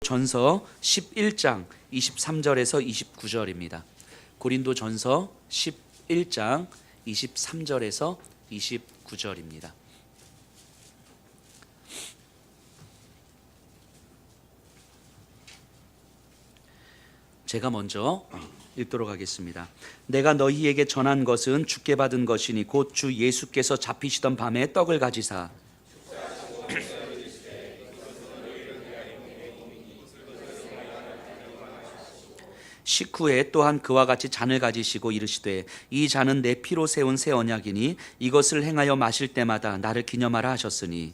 전서 11장 23절에서 29절입니다. 고린도전서 11장 23절에서 29절입니다. 제가 먼저 읽도록 하겠습니다. 내가 너희에게 전한 것은 주께 받은 것이니 곧 주 예수께서 잡히시던 밤에 떡을 가지사 식후에 또한 그와 같이 잔을 가지시고 이르시되 이 잔은 내 피로 세운 새 언약이니 이것을 행하여 마실 때마다 나를 기념하라 하셨으니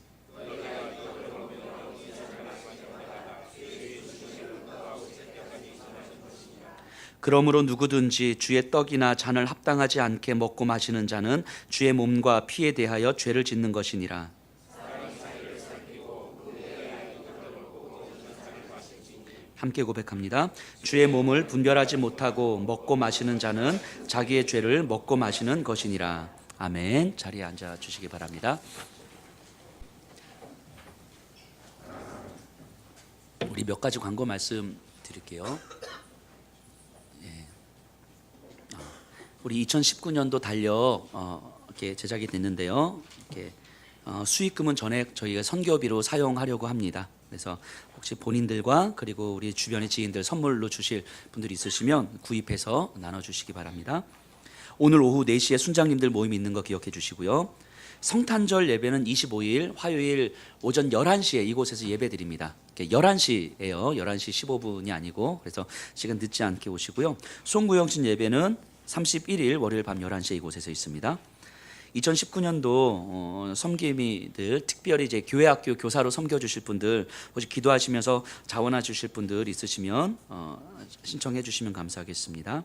그러므로 누구든지 주의 떡이나 잔을 합당하지 않게 먹고 마시는 자는 주의 몸과 피에 대하여 죄를 짓는 것이니라. 함께 고백합니다. 주의 몸을 분별하지 못하고 먹고 마시는 자는 자기의 죄를 먹고 마시는 것이니라. 아멘. 자리에 앉아 주시기 바랍니다. 우리 몇 가지 광고 말씀 드릴게요. 우리 2019년도 달력 이렇게 제작이 됐는데요. 이렇게 수익금은 전액 저희가 선교비로 사용하려고 합니다. 그래서 혹시 본인들과 그리고 우리 주변의 지인들 선물로 주실 분들이 있으시면 구입해서 나눠주시기 바랍니다. 오늘 오후 4시에 순장님들 모임이 있는 거 기억해 주시고요. 성탄절 예배는 25일 화요일 오전 11시에 이곳에서 예배 드립니다. 11시예요. 11시 15분이 아니고, 그래서 시간 늦지 않게 오시고요. 송구영신 예배는 31일 월요일 밤 11시에 이곳에서 있습니다. 2019년도 섬김이들 특별히 이제 교회학교 교사로 섬겨주실 분들 혹시 기도하시면서 자원해 주실 분들 있으시면 신청해 주시면 감사하겠습니다.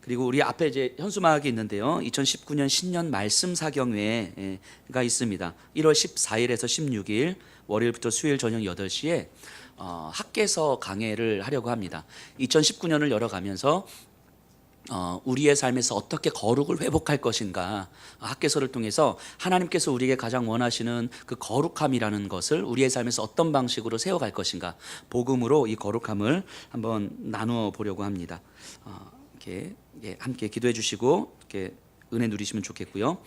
그리고 우리 앞에 이제 현수막이 있는데요. 2019년 신년 말씀 사경회가 있습니다. 1월 14일에서 16일 월요일부터 수요일 저녁 8시에 학개서 강해를 하려고 합니다. 2019년을 열어가면서 우리의 삶에서 어떻게 거룩을 회복할 것인가, 학개서를 통해서 하나님께서 우리에게 가장 원하시는 그 거룩함이라는 것을 우리의 삶에서 어떤 방식으로 세워갈 것인가, 복음으로 이 거룩함을 한번 나누어 보려고 합니다. 이렇게 함께 기도해 주시고 이렇게 은혜 누리시면 좋겠고요.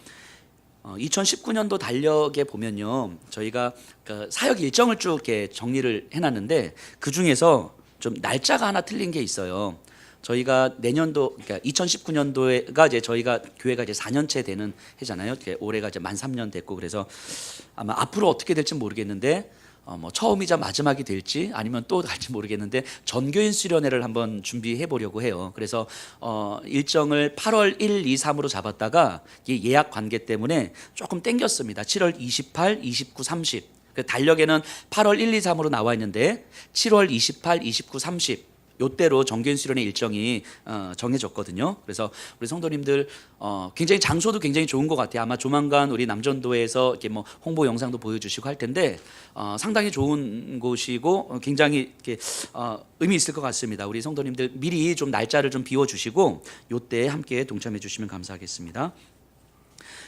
2019년도 달력에 보면요, 저희가 그 사역 일정을 쭉 이렇게 정리를 해놨는데 그 중에서 좀 날짜가 하나 틀린 게 있어요. 저희가 내년도, 그러니까 2019년도가 이제 저희가 교회가 이제 4년째 되는 해잖아요. 올해가 이제 만 3년 됐고, 그래서 아마 앞으로 어떻게 될지 모르겠는데, 뭐 처음이자 마지막이 될지 아니면 또 갈지 모르겠는데 전교인 수련회를 한번 준비해 보려고 해요. 그래서 일정을 8월 1, 2, 3으로 잡았다가 예약 관계 때문에 조금 땡겼습니다. 7월 28, 29, 30. 달력에는 8월 1, 2, 3으로 나와 있는데 7월 28, 29, 30. 요때로 정교인 수련의 일정이 정해졌거든요. 그래서 우리 성도님들 굉장히 장소도 굉장히 좋은 것 같아요. 아마 조만간 우리 남전도에서 이렇게 뭐 홍보 영상도 보여주시고 할 텐데 상당히 좋은 곳이고 굉장히 이렇게 의미 있을 것 같습니다. 우리 성도님들 미리 좀 날짜를 좀 비워주시고 요때 함께 동참해 주시면 감사하겠습니다.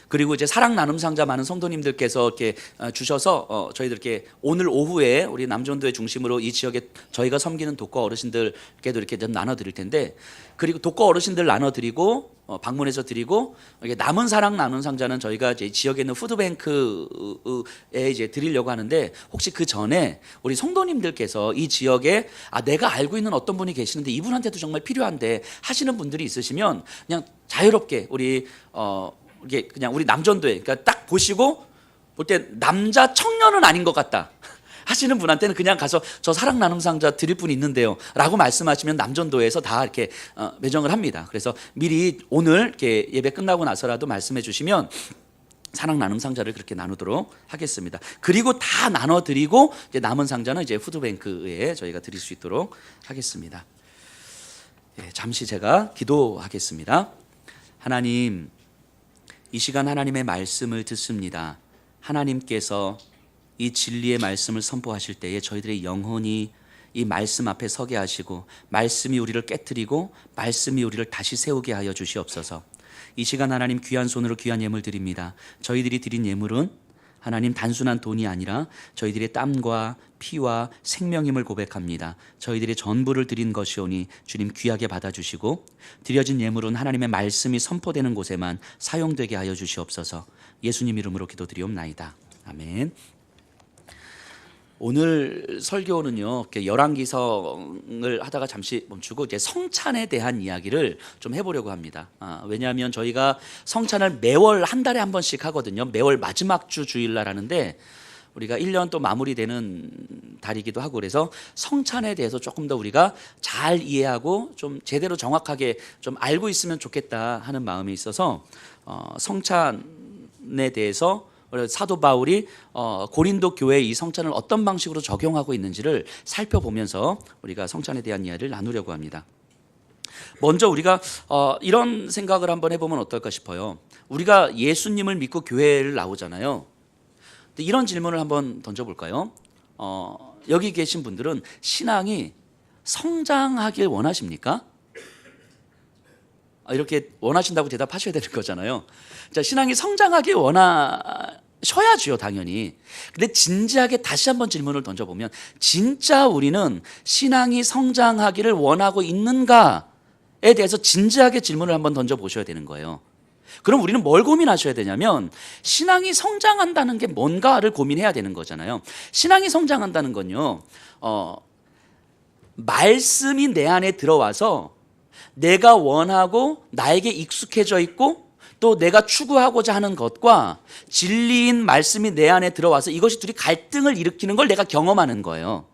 그리고 이제 사랑 나눔 상자 많은 성도님들께서 이렇게 주셔서 저희들께 오늘 오후에 우리 남전도의 중심으로 이 지역에 저희가 섬기는 독거 어르신들께도 이렇게 좀 나눠드릴 텐데, 그리고 독거 어르신들 나눠드리고 방문해서 드리고 남은 사랑 나눔 상자는 저희가 이제 지역에 있는 푸드뱅크에 이제 드리려고 하는데, 혹시 그 전에 우리 성도님들께서 이 지역에 내가 알고 있는 어떤 분이 계시는데 이분한테도 정말 필요한데 하시는 분들이 있으시면 그냥 자유롭게 우리 이게 그냥 우리 남전도에, 그러니까 딱 보시고 볼 때 남자 청년은 아닌 것 같다 하시는 분한테는 그냥 가서 저 사랑 나눔 상자 드릴 분이 있는데요 라고 말씀하시면 남전도에서 다 이렇게 매정을 합니다. 그래서 미리 오늘 이렇게 예배 끝나고 나서라도 말씀해 주시면 사랑 나눔 상자를 그렇게 나누도록 하겠습니다. 그리고 다 나눠드리고 이제 남은 상자는 이제 푸드뱅크에 저희가 드릴 수 있도록 하겠습니다. 잠시 제가 기도하겠습니다. 하나님, 이 시간 하나님의 말씀을 듣습니다. 하나님께서 이 진리의 말씀을 선포하실 때에 저희들의 영혼이 이 말씀 앞에 서게 하시고 말씀이 우리를 깨트리고 말씀이 우리를 다시 세우게 하여 주시옵소서. 이 시간 하나님 귀한 손으로 귀한 예물 드립니다. 저희들이 드린 예물은 하나님, 단순한 돈이 아니라 저희들의 땀과 피와 생명임을 고백합니다. 저희들의 전부를 드린 것이오니 주님 귀하게 받아주시고 드려진 예물은 하나님의 말씀이 선포되는 곳에만 사용되게 하여 주시옵소서. 예수님 이름으로 기도드리옵나이다. 아멘. 오늘 설교는요, 열왕기성을 하다가 잠시 멈추고 이제 성찬에 대한 이야기를 좀 해보려고 합니다. 왜냐하면 저희가 성찬을 매월 한 달에 한 번씩 하거든요. 매월 마지막 주 주일날 하는데 우리가 1년 또 마무리되는 달이기도 하고, 그래서 성찬에 대해서 조금 더 우리가 잘 이해하고 좀 제대로 정확하게 좀 알고 있으면 좋겠다 하는 마음이 있어서 성찬에 대해서 사도 바울이 고린도 교회에 이 성찬을 어떤 방식으로 적용하고 있는지를 살펴보면서 우리가 성찬에 대한 이야기를 나누려고 합니다. 먼저 우리가 이런 생각을 한번 해보면 어떨까 싶어요. 우리가 예수님을 믿고 교회를 나오잖아요. 이런 질문을 한번 던져볼까요? 여기 계신 분들은 신앙이 성장하길 원하십니까? 이렇게 원하신다고 대답하셔야 되는 거잖아요. 자, 신앙이 성장하길 원하셔야죠, 당연히. 근데 진지하게 다시 한번 질문을 던져보면, 진짜 우리는 신앙이 성장하기를 원하고 있는가에 대해서 진지하게 질문을 한번 던져보셔야 되는 거예요. 그럼 우리는 뭘 고민하셔야 되냐면, 신앙이 성장한다는 게 뭔가를 고민해야 되는 거잖아요. 신앙이 성장한다는 건요, 말씀이 내 안에 들어와서 내가 원하고 나에게 익숙해져 있고 또 내가 추구하고자 하는 것과 진리인 말씀이 내 안에 들어와서 이것이 둘이 갈등을 일으키는 걸 내가 경험하는 거예요.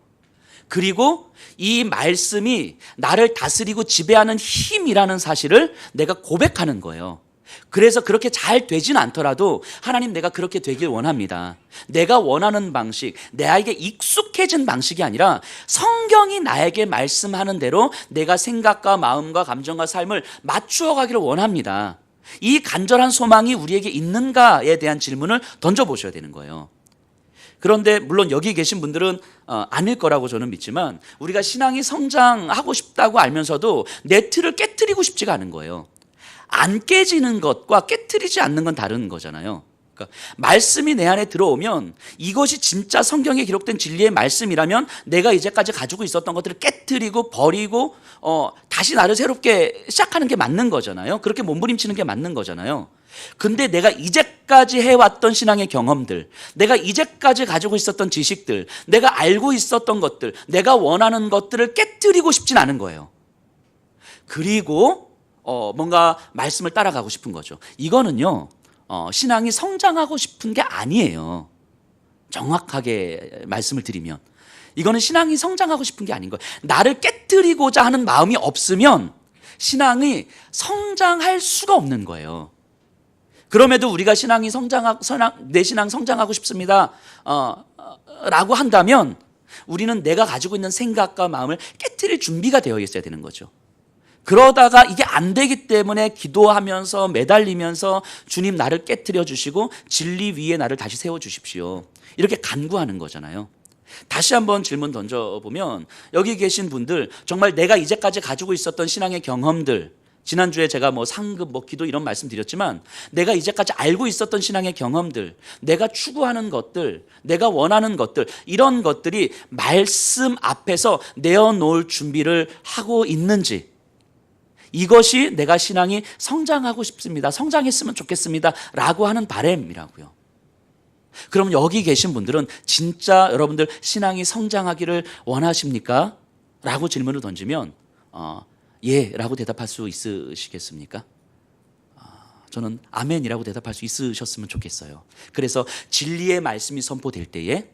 그리고 이 말씀이 나를 다스리고 지배하는 힘이라는 사실을 내가 고백하는 거예요. 그래서 그렇게 잘 되진 않더라도 하나님, 내가 그렇게 되길 원합니다. 내가 원하는 방식, 나에게 익숙해진 방식이 아니라 성경이 나에게 말씀하는 대로 내가 생각과 마음과 감정과 삶을 맞추어 가기를 원합니다. 이 간절한 소망이 우리에게 있는가에 대한 질문을 던져보셔야 되는 거예요. 그런데 물론 여기 계신 분들은 아닐 거라고 저는 믿지만, 우리가 신앙이 성장하고 싶다고 알면서도 내 틀을 깨트리고 싶지가 않은 거예요. 안 깨지는 것과 깨트리지 않는 건 다른 거잖아요. 그러니까 말씀이 내 안에 들어오면 이것이 진짜 성경에 기록된 진리의 말씀이라면 내가 이제까지 가지고 있었던 것들을 깨트리고 버리고 다시 나를 새롭게 시작하는 게 맞는 거잖아요. 그렇게 몸부림치는 게 맞는 거잖아요. 근데 내가 이제까지 해왔던 신앙의 경험들, 내가 이제까지 가지고 있었던 지식들, 내가 알고 있었던 것들, 내가 원하는 것들을 깨트리고 싶진 않은 거예요. 그리고 뭔가 말씀을 따라가고 싶은 거죠. 이거는요, 신앙이 성장하고 싶은 게 아니에요. 정확하게 말씀을 드리면 이거는 신앙이 성장하고 싶은 게 아닌 거예요. 나를 깨트리고자 하는 마음이 없으면 신앙이 성장할 수가 없는 거예요. 그럼에도 우리가 내 신앙 성장하고 싶습니다 라고 한다면 우리는 내가 가지고 있는 생각과 마음을 깨트릴 준비가 되어 있어야 되는 거죠. 그러다가 이게 안 되기 때문에 기도하면서 매달리면서 주님, 나를 깨트려 주시고 진리 위에 나를 다시 세워 주십시오, 이렇게 간구하는 거잖아요. 다시 한번 질문 던져보면, 여기 계신 분들 정말 내가 이제까지 가지고 있었던 신앙의 경험들, 지난주에 제가 상급, 기도 이런 말씀 드렸지만, 내가 이제까지 알고 있었던 신앙의 경험들, 내가 추구하는 것들, 내가 원하는 것들, 이런 것들이 말씀 앞에서 내어놓을 준비를 하고 있는지, 이것이 내가 신앙이 성장하고 싶습니다, 성장했으면 좋겠습니다 라고 하는 바람이라고요. 그럼 여기 계신 분들은 진짜 여러분들 신앙이 성장하기를 원하십니까? 라고 질문을 던지면 예 라고 대답할 수 있으시겠습니까? 저는 아멘이라고 대답할 수 있으셨으면 좋겠어요. 그래서 진리의 말씀이 선포될 때에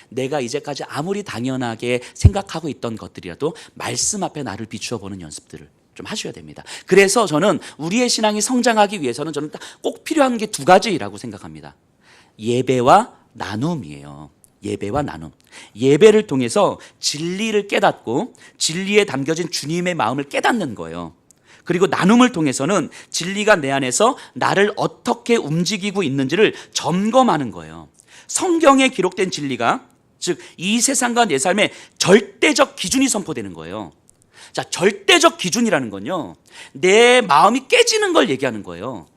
내가 이제까지 아무리 당연하게 생각하고 있던 것들이라도 말씀 앞에 나를 비추어 보는 연습들을 좀 하셔야 됩니다. 그래서 저는 우리의 신앙이 성장하기 위해서는 저는 꼭 필요한 게 두 가지라고 생각합니다. 예배와 나눔이에요. 예배와 나눔. 예배를 통해서 진리를 깨닫고 진리에 담겨진 주님의 마음을 깨닫는 거예요. 그리고 나눔을 통해서는 진리가 내 안에서 나를 어떻게 움직이고 있는지를 점검하는 거예요. 성경에 기록된 진리가, 즉 이 세상과 내 삶의 절대적 기준이 선포되는 거예요. 자, 절대적 기준이라는 건요, 내 마음이 깨지는 걸 얘기하는 거예요.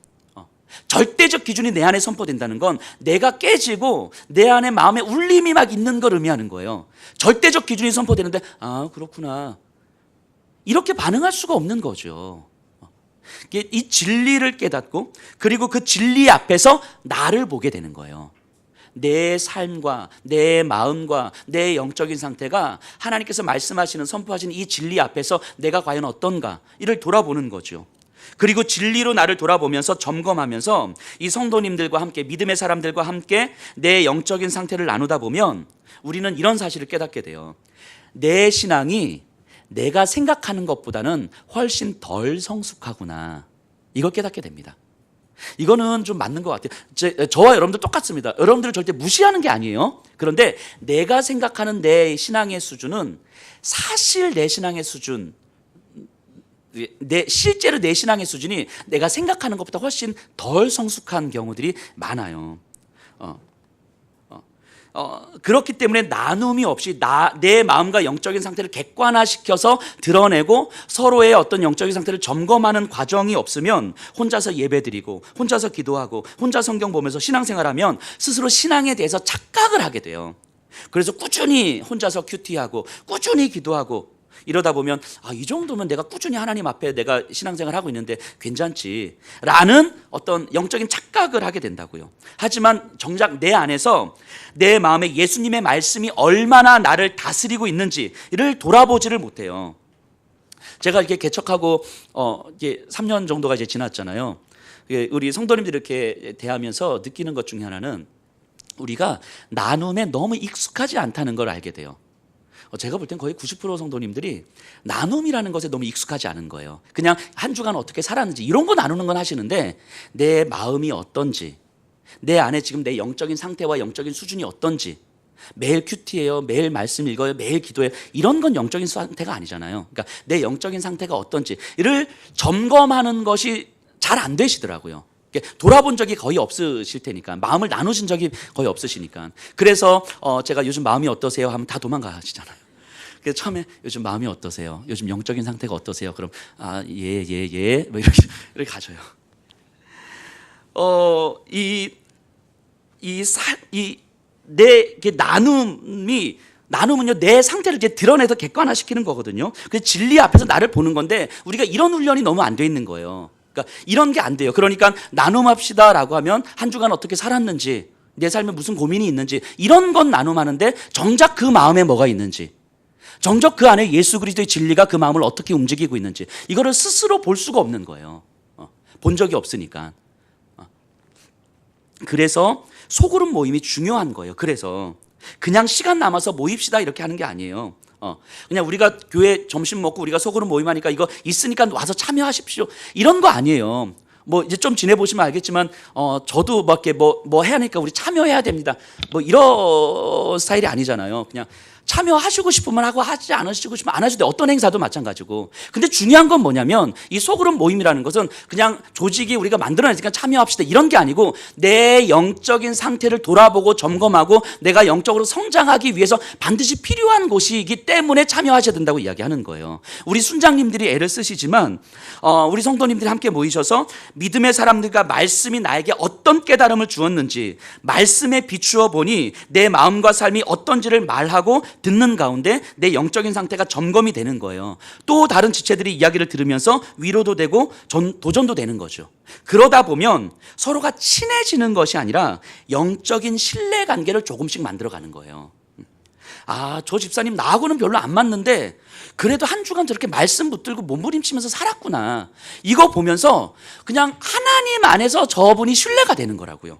절대적 기준이 내 안에 선포된다는 건 내가 깨지고 내 안에 마음에 울림이 막 있는 걸 의미하는 거예요. 절대적 기준이 선포되는데 아 그렇구나 이렇게 반응할 수가 없는 거죠. 이 진리를 깨닫고 그리고 그 진리 앞에서 나를 보게 되는 거예요. 내 삶과 내 마음과 내 영적인 상태가 하나님께서 말씀하시는 선포하시는 이 진리 앞에서 내가 과연 어떤가 이를 돌아보는 거죠. 그리고 진리로 나를 돌아보면서 점검하면서 이 성도님들과 함께 믿음의 사람들과 함께 내 영적인 상태를 나누다 보면 우리는 이런 사실을 깨닫게 돼요. 내 신앙이 내가 생각하는 것보다는 훨씬 덜 성숙하구나. 이걸 깨닫게 됩니다. 이거는 좀 맞는 것 같아요. 저와 여러분들 똑같습니다. 여러분들을 절대 무시하는 게 아니에요. 그런데 내가 생각하는 내 신앙의 수준은 사실 내 신앙의 수준, 실제로 내 신앙의 수준이 내가 생각하는 것보다 훨씬 덜 성숙한 경우들이 많아요. 그렇기 때문에 나눔이 없이 내 마음과 영적인 상태를 객관화시켜서 드러내고 서로의 어떤 영적인 상태를 점검하는 과정이 없으면 혼자서 예배드리고 혼자서 기도하고 혼자 성경 보면서 신앙생활하면 스스로 신앙에 대해서 착각을 하게 돼요. 그래서 꾸준히 혼자서 큐티하고 꾸준히 기도하고 이러다 보면 이 정도면 내가 꾸준히 하나님 앞에 내가 신앙생활을 하고 있는데 괜찮지 라는 어떤 영적인 착각을 하게 된다고요. 하지만 정작 내 안에서 내 마음에 예수님의 말씀이 얼마나 나를 다스리고 있는지를 돌아보지를 못해요. 제가 이렇게 개척하고 이제 3년 정도가 이제 지났잖아요. 우리 성도님들 이렇게 대하면서 느끼는 것 중에 하나는 우리가 나눔에 너무 익숙하지 않다는 걸 알게 돼요. 제가 볼 땐 거의 90% 성도님들이 나눔이라는 것에 너무 익숙하지 않은 거예요. 그냥 한 주간 어떻게 살았는지 이런 거 나누는 건 하시는데 내 마음이 어떤지, 내 안에 지금 내 영적인 상태와 영적인 수준이 어떤지, 매일 큐티예요, 매일 말씀 읽어요, 매일 기도해요, 이런 건 영적인 상태가 아니잖아요. 그러니까 내 영적인 상태가 어떤지를 점검하는 것이 잘 안 되시더라고요. 돌아본 적이 거의 없으실 테니까, 마음을 나누신 적이 거의 없으시니까. 그래서 제가 요즘 마음이 어떠세요 하면 다 도망가시잖아요. 그래서 처음에 요즘 마음이 어떠세요? 요즘 영적인 상태가 어떠세요? 그럼 뭐 이렇게 가져요. 나눔은요 내 상태를 이제 드러내서 객관화시키는 거거든요. 그래서 진리 앞에서 나를 보는 건데 우리가 이런 훈련이 너무 안 돼 있는 거예요. 그러니까 이런 게 안 돼요. 그러니까 나눔합시다라고 하면 한 주간 어떻게 살았는지, 내 삶에 무슨 고민이 있는지 이런 건 나눔하는데 정작 그 마음에 뭐가 있는지, 정작 그 안에 예수 그리스도의 진리가 그 마음을 어떻게 움직이고 있는지 이거를 스스로 볼 수가 없는 거예요. 본 적이 없으니까. 그래서 소그룹 모임이 중요한 거예요. 그래서 그냥 시간 남아서 모입시다 이렇게 하는 게 아니에요. 그냥 우리가 교회 점심 먹고 우리가 소그룹 모임하니까 이거 있으니까 와서 참여하십시오 이런 거 아니에요. 뭐 이제 좀 지내보시면 알겠지만 저도 막 이렇게 뭐 해야 하니까 우리 참여해야 됩니다 뭐 이런 스타일이 아니잖아요. 그냥 참여하시고 싶으면 하고 하지 않으시고 싶으면 안 하셔도 돼. 어떤 행사도 마찬가지고. 근데 중요한 건 뭐냐면 이 소그룹 모임이라는 것은 그냥 조직이 우리가 만들어내니까 참여합시다 이런 게 아니고 내 영적인 상태를 돌아보고 점검하고 내가 영적으로 성장하기 위해서 반드시 필요한 곳이기 때문에 참여하셔야 된다고 이야기하는 거예요. 우리 순장님들이 애를 쓰시지만 우리 성도님들이 함께 모이셔서 믿음의 사람들과 말씀이 나에게 어떤 깨달음을 주었는지 말씀에 비추어 보니 내 마음과 삶이 어떤지를 말하고 듣는 가운데 내 영적인 상태가 점검이 되는 거예요. 또 다른 지체들이 이야기를 들으면서 위로도 되고 도전도 되는 거죠. 그러다 보면 서로가 친해지는 것이 아니라 영적인 신뢰 관계를 조금씩 만들어가는 거예요. 저 집사님 나하고는 별로 안 맞는데 그래도 한 주간 저렇게 말씀 붙들고 몸부림치면서 살았구나. 이거 보면서 그냥 하나님 안에서 저분이 신뢰가 되는 거라고요.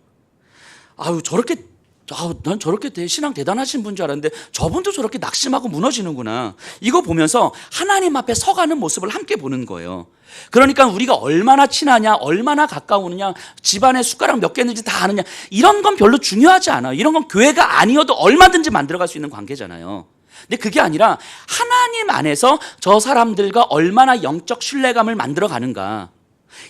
난 저렇게 신앙 대단하신 분 줄 알았는데 저분도 저렇게 낙심하고 무너지는구나. 이거 보면서 하나님 앞에 서가는 모습을 함께 보는 거예요. 그러니까 우리가 얼마나 친하냐, 얼마나 가까우느냐, 집안에 숟가락 몇 개 있는지 다 아느냐 이런 건 별로 중요하지 않아요. 이런 건 교회가 아니어도 얼마든지 만들어갈 수 있는 관계잖아요. 근데 그게 아니라 하나님 안에서 저 사람들과 얼마나 영적 신뢰감을 만들어가는가,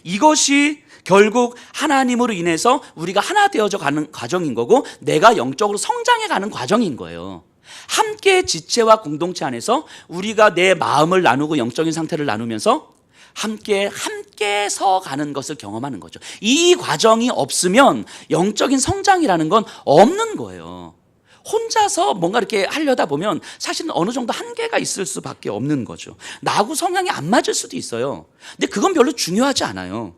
이것이 결국 하나님으로 인해서 우리가 하나 되어져 가는 과정인 거고 내가 영적으로 성장해 가는 과정인 거예요. 함께 지체와 공동체 안에서 우리가 내 마음을 나누고 영적인 상태를 나누면서 함께서 가는 것을 경험하는 거죠. 이 과정이 없으면 영적인 성장이라는 건 없는 거예요. 혼자서 뭔가 이렇게 하려다 보면 사실은 어느 정도 한계가 있을 수밖에 없는 거죠. 나하고 성향이 안 맞을 수도 있어요. 근데 그건 별로 중요하지 않아요.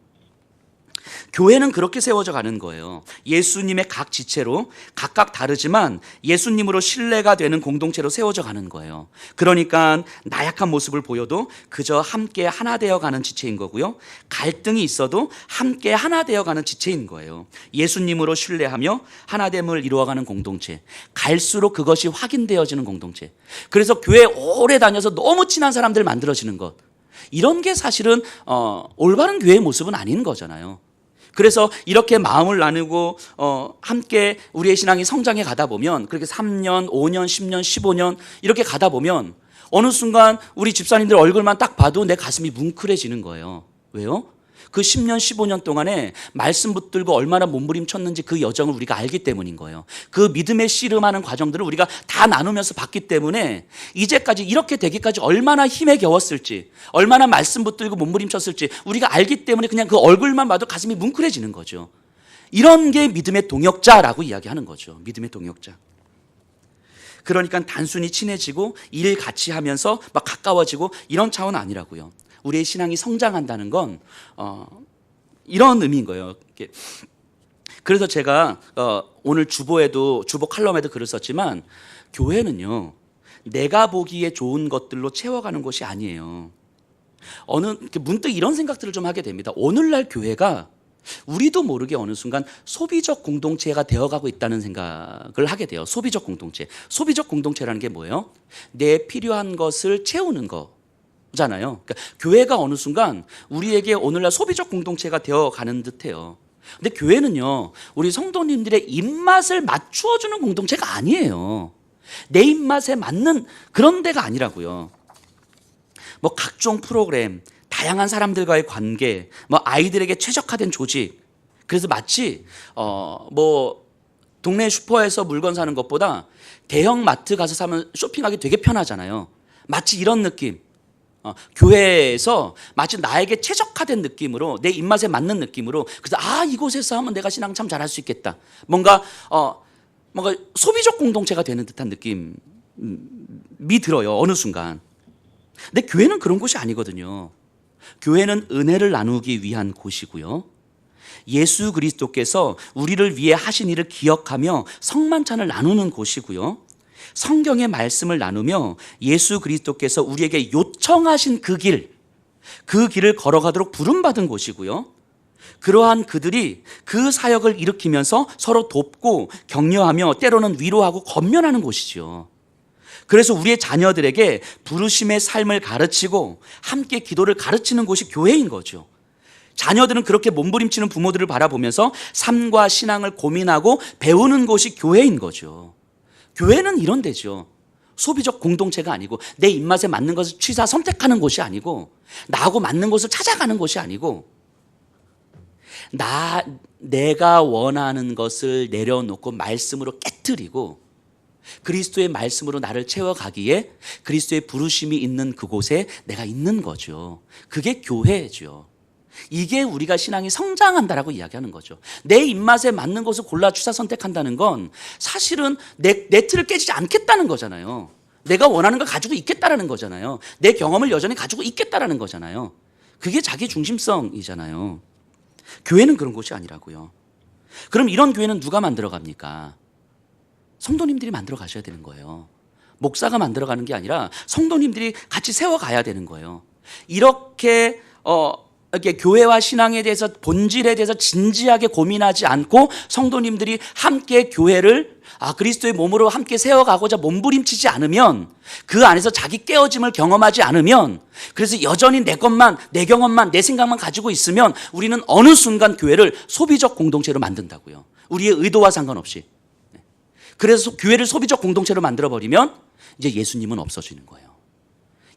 교회는 그렇게 세워져 가는 거예요. 예수님의 각 지체로 각각 다르지만 예수님으로 신뢰가 되는 공동체로 세워져 가는 거예요. 그러니까 나약한 모습을 보여도 그저 함께 하나 되어 가는 지체인 거고요. 갈등이 있어도 함께 하나 되어 가는 지체인 거예요. 예수님으로 신뢰하며 하나됨을 이루어가는 공동체. 갈수록 그것이 확인되어지는 공동체. 그래서 교회 오래 다녀서 너무 친한 사람들 만들어지는 것. 이런 게 사실은 올바른 교회의 모습은 아닌 거잖아요. 그래서 이렇게 마음을 나누고 함께 우리의 신앙이 성장해 가다 보면 그렇게 3년, 5년, 10년, 15년 이렇게 가다 보면 어느 순간 우리 집사님들 얼굴만 딱 봐도 내 가슴이 뭉클해지는 거예요. 왜요? 그 10년, 15년 동안에 말씀 붙들고 얼마나 몸부림쳤는지 그 여정을 우리가 알기 때문인 거예요. 그 믿음의 씨름하는 과정들을 우리가 다 나누면서 봤기 때문에 이제까지 이렇게 되기까지 얼마나 힘에 겨웠을지, 얼마나 말씀 붙들고 몸부림쳤을지 우리가 알기 때문에 그냥 그 얼굴만 봐도 가슴이 뭉클해지는 거죠. 이런 게 믿음의 동역자라고 이야기하는 거죠. 믿음의 동역자. 그러니까 단순히 친해지고 일 같이 하면서 막 가까워지고 이런 차원 아니라고요. 우리의 신앙이 성장한다는 건 이런 의미인 거예요. 그래서 제가 오늘 주보 칼럼에도 글을 썼지만 교회는요, 내가 보기에 좋은 것들로 채워가는 곳이 아니에요. 문득 이런 생각들을 좀 하게 됩니다. 오늘날 교회가 우리도 모르게 어느 순간 소비적 공동체가 되어가고 있다는 생각을 하게 돼요. 소비적 공동체. 소비적 공동체라는 게 뭐예요? 내 필요한 것을 채우는 거. 잖아요. 그러니까 교회가 어느 순간 우리에게 오늘날 소비적 공동체가 되어가는 듯해요. 근데 교회는요, 우리 성도님들의 입맛을 맞추어주는 공동체가 아니에요. 내 입맛에 맞는 그런 데가 아니라고요. 뭐 각종 프로그램, 다양한 사람들과의 관계, 뭐 아이들에게 최적화된 조직. 그래서 마치 동네 슈퍼에서 물건 사는 것보다 대형 마트 가서 사면 쇼핑하기 되게 편하잖아요. 마치 이런 느낌. 교회에서 마치 나에게 최적화된 느낌으로 내 입맛에 맞는 느낌으로 그래서 이곳에서 하면 내가 신앙 참 잘할 수 있겠다. 뭔가 소비적 공동체가 되는 듯한 느낌이 들어요. 어느 순간. 근데 교회는 그런 곳이 아니거든요. 교회는 은혜를 나누기 위한 곳이고요. 예수 그리스도께서 우리를 위해 하신 일을 기억하며 성만찬을 나누는 곳이고요. 성경의 말씀을 나누며 예수 그리스도께서 우리에게 요청하신 그 길을 걸어가도록 부름받은 곳이고요. 그러한 그들이 그 사역을 일으키면서 서로 돕고 격려하며 때로는 위로하고 권면하는 곳이죠. 그래서 우리의 자녀들에게 부르심의 삶을 가르치고 함께 기도를 가르치는 곳이 교회인 거죠. 자녀들은 그렇게 몸부림치는 부모들을 바라보면서 삶과 신앙을 고민하고 배우는 곳이 교회인 거죠. 교회는 이런 데죠. 소비적 공동체가 아니고 내 입맛에 맞는 것을 취사 선택하는 곳이 아니고 나하고 맞는 곳을 찾아가는 곳이 아니고 내가 원하는 것을 내려놓고 말씀으로 깨트리고 그리스도의 말씀으로 나를 채워가기에 그리스도의 부르심이 있는 그곳에 내가 있는 거죠. 그게 교회죠. 이게 우리가 신앙이 성장한다라고 이야기하는 거죠. 내 입맛에 맞는 것을 골라 취사 선택한다는 건 사실은 내 틀을 깨지지 않겠다는 거잖아요. 내가 원하는 걸 가지고 있겠다라는 거잖아요. 내 경험을 여전히 가지고 있겠다라는 거잖아요. 그게 자기 중심성이잖아요. 교회는 그런 곳이 아니라고요. 그럼 이런 교회는 누가 만들어 갑니까? 성도님들이 만들어 가셔야 되는 거예요. 목사가 만들어 가는 게 아니라 성도님들이 같이 세워 가야 되는 거예요. 이렇게 교회와 신앙에 대해서 본질에 대해서 진지하게 고민하지 않고 성도님들이 함께 교회를 그리스도의 몸으로 함께 세워가고자 몸부림치지 않으면 그 안에서 자기 깨어짐을 경험하지 않으면 그래서 여전히 내 것만 내 경험만 내 생각만 가지고 있으면 우리는 어느 순간 교회를 소비적 공동체로 만든다고요. 우리의 의도와 상관없이. 그래서 교회를 소비적 공동체로 만들어버리면 이제 예수님은 없어지는 거예요.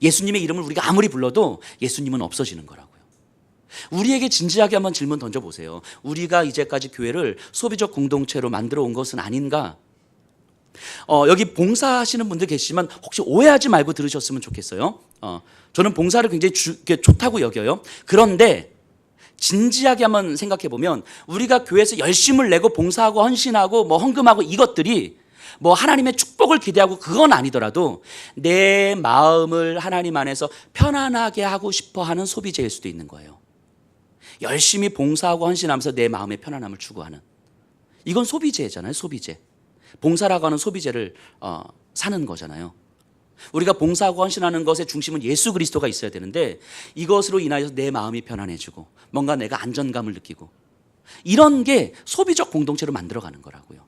예수님의 이름을 우리가 아무리 불러도 예수님은 없어지는 거라고요. 우리에게 진지하게 한번 질문 던져보세요. 우리가 이제까지 교회를 소비적 공동체로 만들어 온 것은 아닌가? 여기 봉사하시는 분들 계시지만 혹시 오해하지 말고 들으셨으면 좋겠어요. 저는 봉사를 굉장히 좋다고 여겨요. 그런데 진지하게 한번 생각해 보면 우리가 교회에서 열심을 내고 봉사하고 헌신하고 뭐 헌금하고 이것들이 뭐 하나님의 축복을 기대하고 그건 아니더라도 내 마음을 하나님 안에서 편안하게 하고 싶어 하는 소비재일 수도 있는 거예요. 열심히 봉사하고 헌신하면서 내 마음의 편안함을 추구하는, 이건 소비재잖아요. 소비재. 봉사라고 하는 소비재를 사는 거잖아요. 우리가 봉사하고 헌신하는 것의 중심은 예수 그리스도가 있어야 되는데 이것으로 인하여서 내 마음이 편안해지고 뭔가 내가 안전감을 느끼고 이런 게 소비적 공동체로 만들어가는 거라고요.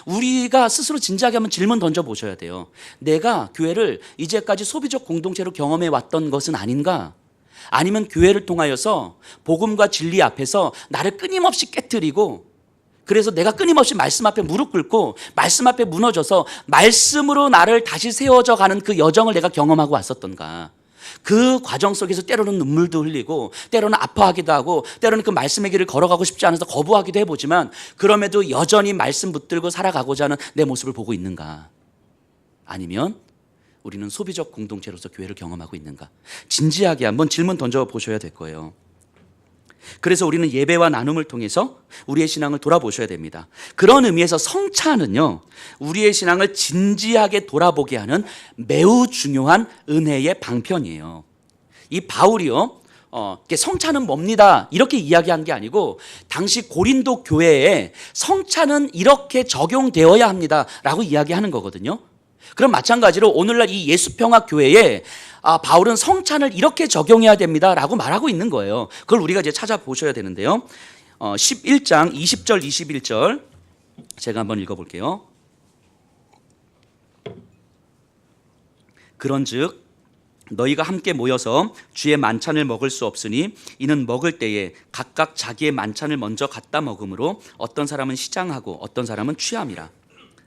우리가 스스로 진지하게 한번 질문 던져보셔야 돼요. 내가 교회를 이제까지 소비적 공동체로 경험해 왔던 것은 아닌가? 아니면 교회를 통하여서 복음과 진리 앞에서 나를 끊임없이 깨트리고 그래서 내가 끊임없이 말씀 앞에 무릎 꿇고 말씀 앞에 무너져서 말씀으로 나를 다시 세워져 가는 그 여정을 내가 경험하고 왔었던가? 그 과정 속에서 때로는 눈물도 흘리고 때로는 아파하기도 하고 때로는 그 말씀의 길을 걸어가고 싶지 않아서 거부하기도 해보지만 그럼에도 여전히 말씀 붙들고 살아가고자 하는 내 모습을 보고 있는가? 아니면 우리는 소비적 공동체로서 교회를 경험하고 있는가? 진지하게 한번 질문 던져보셔야 될 거예요. 그래서 우리는 예배와 나눔을 통해서 우리의 신앙을 돌아보셔야 됩니다. 그런 의미에서 성찬은요, 우리의 신앙을 진지하게 돌아보게 하는 매우 중요한 은혜의 방편이에요. 이 바울이요, 성찬은 뭡니다 이렇게 이야기한 게 아니고 당시 고린도 교회에 성찬은 이렇게 적용되어야 합니다 라고 이야기하는 거거든요. 그럼 마찬가지로 오늘날 이 예수평화교회에 바울은 성찬을 이렇게 적용해야 됩니다 라고 말하고 있는 거예요. 그걸 우리가 이제 찾아보셔야 되는데요. 11장 20절 21절 제가 한번 읽어볼게요. 그런즉 너희가 함께 모여서 주의 만찬을 먹을 수 없으니 이는 먹을 때에 각각 자기의 만찬을 먼저 갖다 먹음으로 어떤 사람은 시장하고 어떤 사람은 취함이라.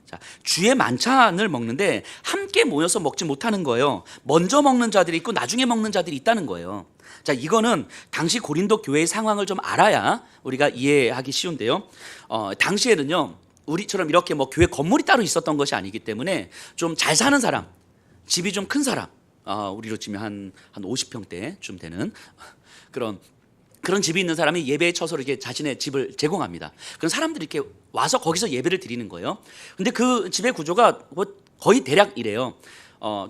자, 주의 만찬을 먹는데 함께 모여서 먹지 못하는 거예요. 먼저 먹는 자들이 있고 나중에 먹는 자들이 있다는 거예요. 자, 이거는 당시 고린도 교회의 상황을 좀 알아야 우리가 이해하기 쉬운데요. 당시에는요, 우리처럼 이렇게 뭐 교회 건물이 따로 있었던 것이 아니기 때문에 좀 잘 사는 사람, 집이 좀 큰 사람, 우리로 치면 한 50평대쯤 되는 그런 집이 있는 사람이 예배에 쳐서 이렇게 자신의 집을 제공합니다. 그럼 사람들이 이렇게 와서 거기서 예배를 드리는 거예요. 근데 그 집의 구조가 거의 대략 이래요.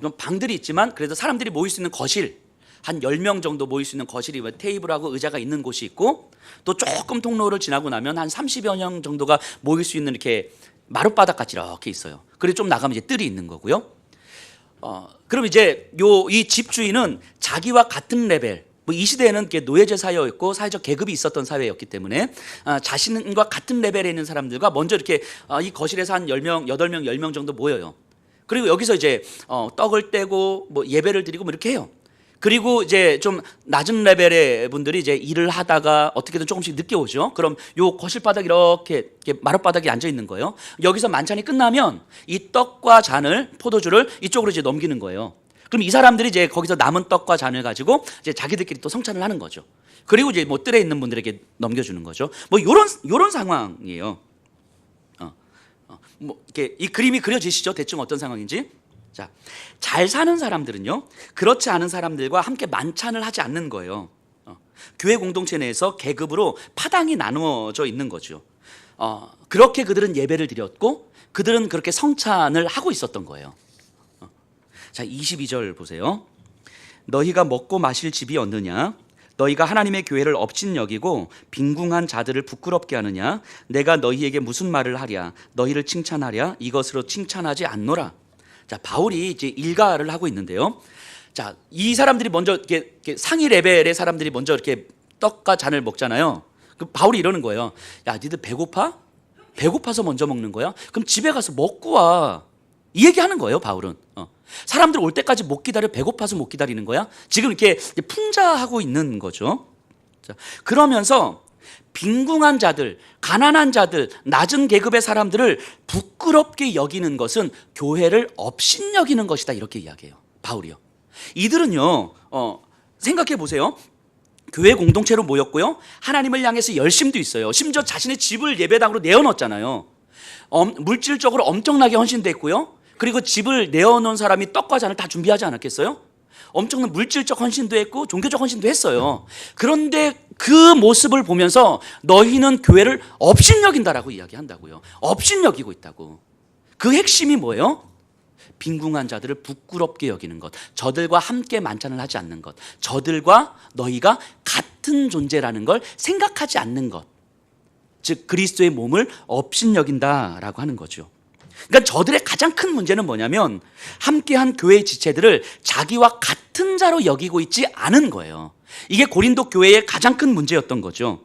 좀 방들이 있지만 그래도 사람들이 모일 수 있는 거실, 한 10명 정도 모일 수 있는 거실이 테이블하고 의자가 있는 곳이 있고 또 조금 통로를 지나고 나면 한 30여 명 정도가 모일 수 있는 이렇게 마룻바닥 같이 이렇게 있어요. 그리고 좀 나가면 이제 뜰이 있는 거고요. 그럼 이제 이 집주인은 자기와 같은 레벨, 이 시대에는 노예제 사회였고 사회적 계급이 있었던 사회였기 때문에 자신과 같은 레벨에 있는 사람들과 먼저 이렇게 이 거실에서 한 10명, 8명, 10명 정도 모여요. 그리고 여기서 이제 떡을 떼고 뭐 예배를 드리고 뭐 이렇게 해요. 그리고 이제 좀 낮은 레벨의 분들이 이제 일을 하다가 어떻게든 조금씩 늦게 오죠. 그럼 요 거실 바닥 이렇게 마룻바닥에 앉아 있는 거예요. 여기서 만찬이 끝나면 이 떡과 잔을, 포도주를 이쪽으로 이제 넘기는 거예요. 그럼 이 사람들이 이제 거기서 남은 떡과 잔을 가지고 이제 자기들끼리 또 성찬을 하는 거죠. 그리고 이제 뭐 뜰에 있는 분들에게 넘겨주는 거죠. 뭐 요런 상황이에요. 뭐 이렇게 이 그림이 그려지시죠? 대충 어떤 상황인지. 자, 잘 사는 사람들은요, 그렇지 않은 사람들과 함께 만찬을 하지 않는 거예요. 교회 공동체 내에서 계급으로 파당이 나누어져 있는 거죠. 그렇게 그들은 예배를 드렸고 그들은 그렇게 성찬을 하고 있었던 거예요. 자, 22절 보세요. 너희가 먹고 마실 집이 없느냐? 너희가 하나님의 교회를 업신여기고 빈궁한 자들을 부끄럽게 하느냐? 내가 너희에게 무슨 말을 하랴? 너희를 칭찬하랴? 이것으로 칭찬하지 않노라. 자, 바울이 이제 일가를 하고 있는데요. 자, 이 사람들이 먼저 이렇게 상위 레벨의 사람들이 먼저 이렇게 떡과 잔을 먹잖아요. 그 바울이 이러는 거예요. 야, 니들 배고파? 배고파서 먼저 먹는 거야? 그럼 집에 가서 먹고 와. 이 얘기하는 거예요, 바울은. 사람들 올 때까지 못 기다려? 배고파서 못 기다리는 거야? 지금 이렇게 풍자하고 있는 거죠. 자, 그러면서 빈궁한 자들, 가난한 자들, 낮은 계급의 사람들을 부끄럽게 여기는 것은 교회를 업신여기는 것이다, 이렇게 이야기해요, 바울이요. 이들은요, 생각해 보세요. 교회 공동체로 모였고요, 하나님을 향해서 열심도 있어요. 심지어 자신의 집을 예배당으로 내어놓았잖아요. 물질적으로 엄청나게 헌신됐고요. 그리고 집을 내어놓은 사람이 떡과 잔을 다 준비하지 않았겠어요? 엄청난 물질적 헌신도 했고 종교적 헌신도 했어요. 그런데 그 모습을 보면서 너희는 교회를 업신여긴다라고 이야기한다고요. 업신여기고 있다고. 그 핵심이 뭐예요? 빈궁한 자들을 부끄럽게 여기는 것, 저들과 함께 만찬을 하지 않는 것, 저들과 너희가 같은 존재라는 걸 생각하지 않는 것, 즉 그리스도의 몸을 업신여긴다라고 하는 거죠. 그러니까 저들의 가장 큰 문제는 뭐냐면 함께한 교회의 지체들을 자기와 같은 자로 여기고 있지 않은 거예요. 이게 고린도 교회의 가장 큰 문제였던 거죠.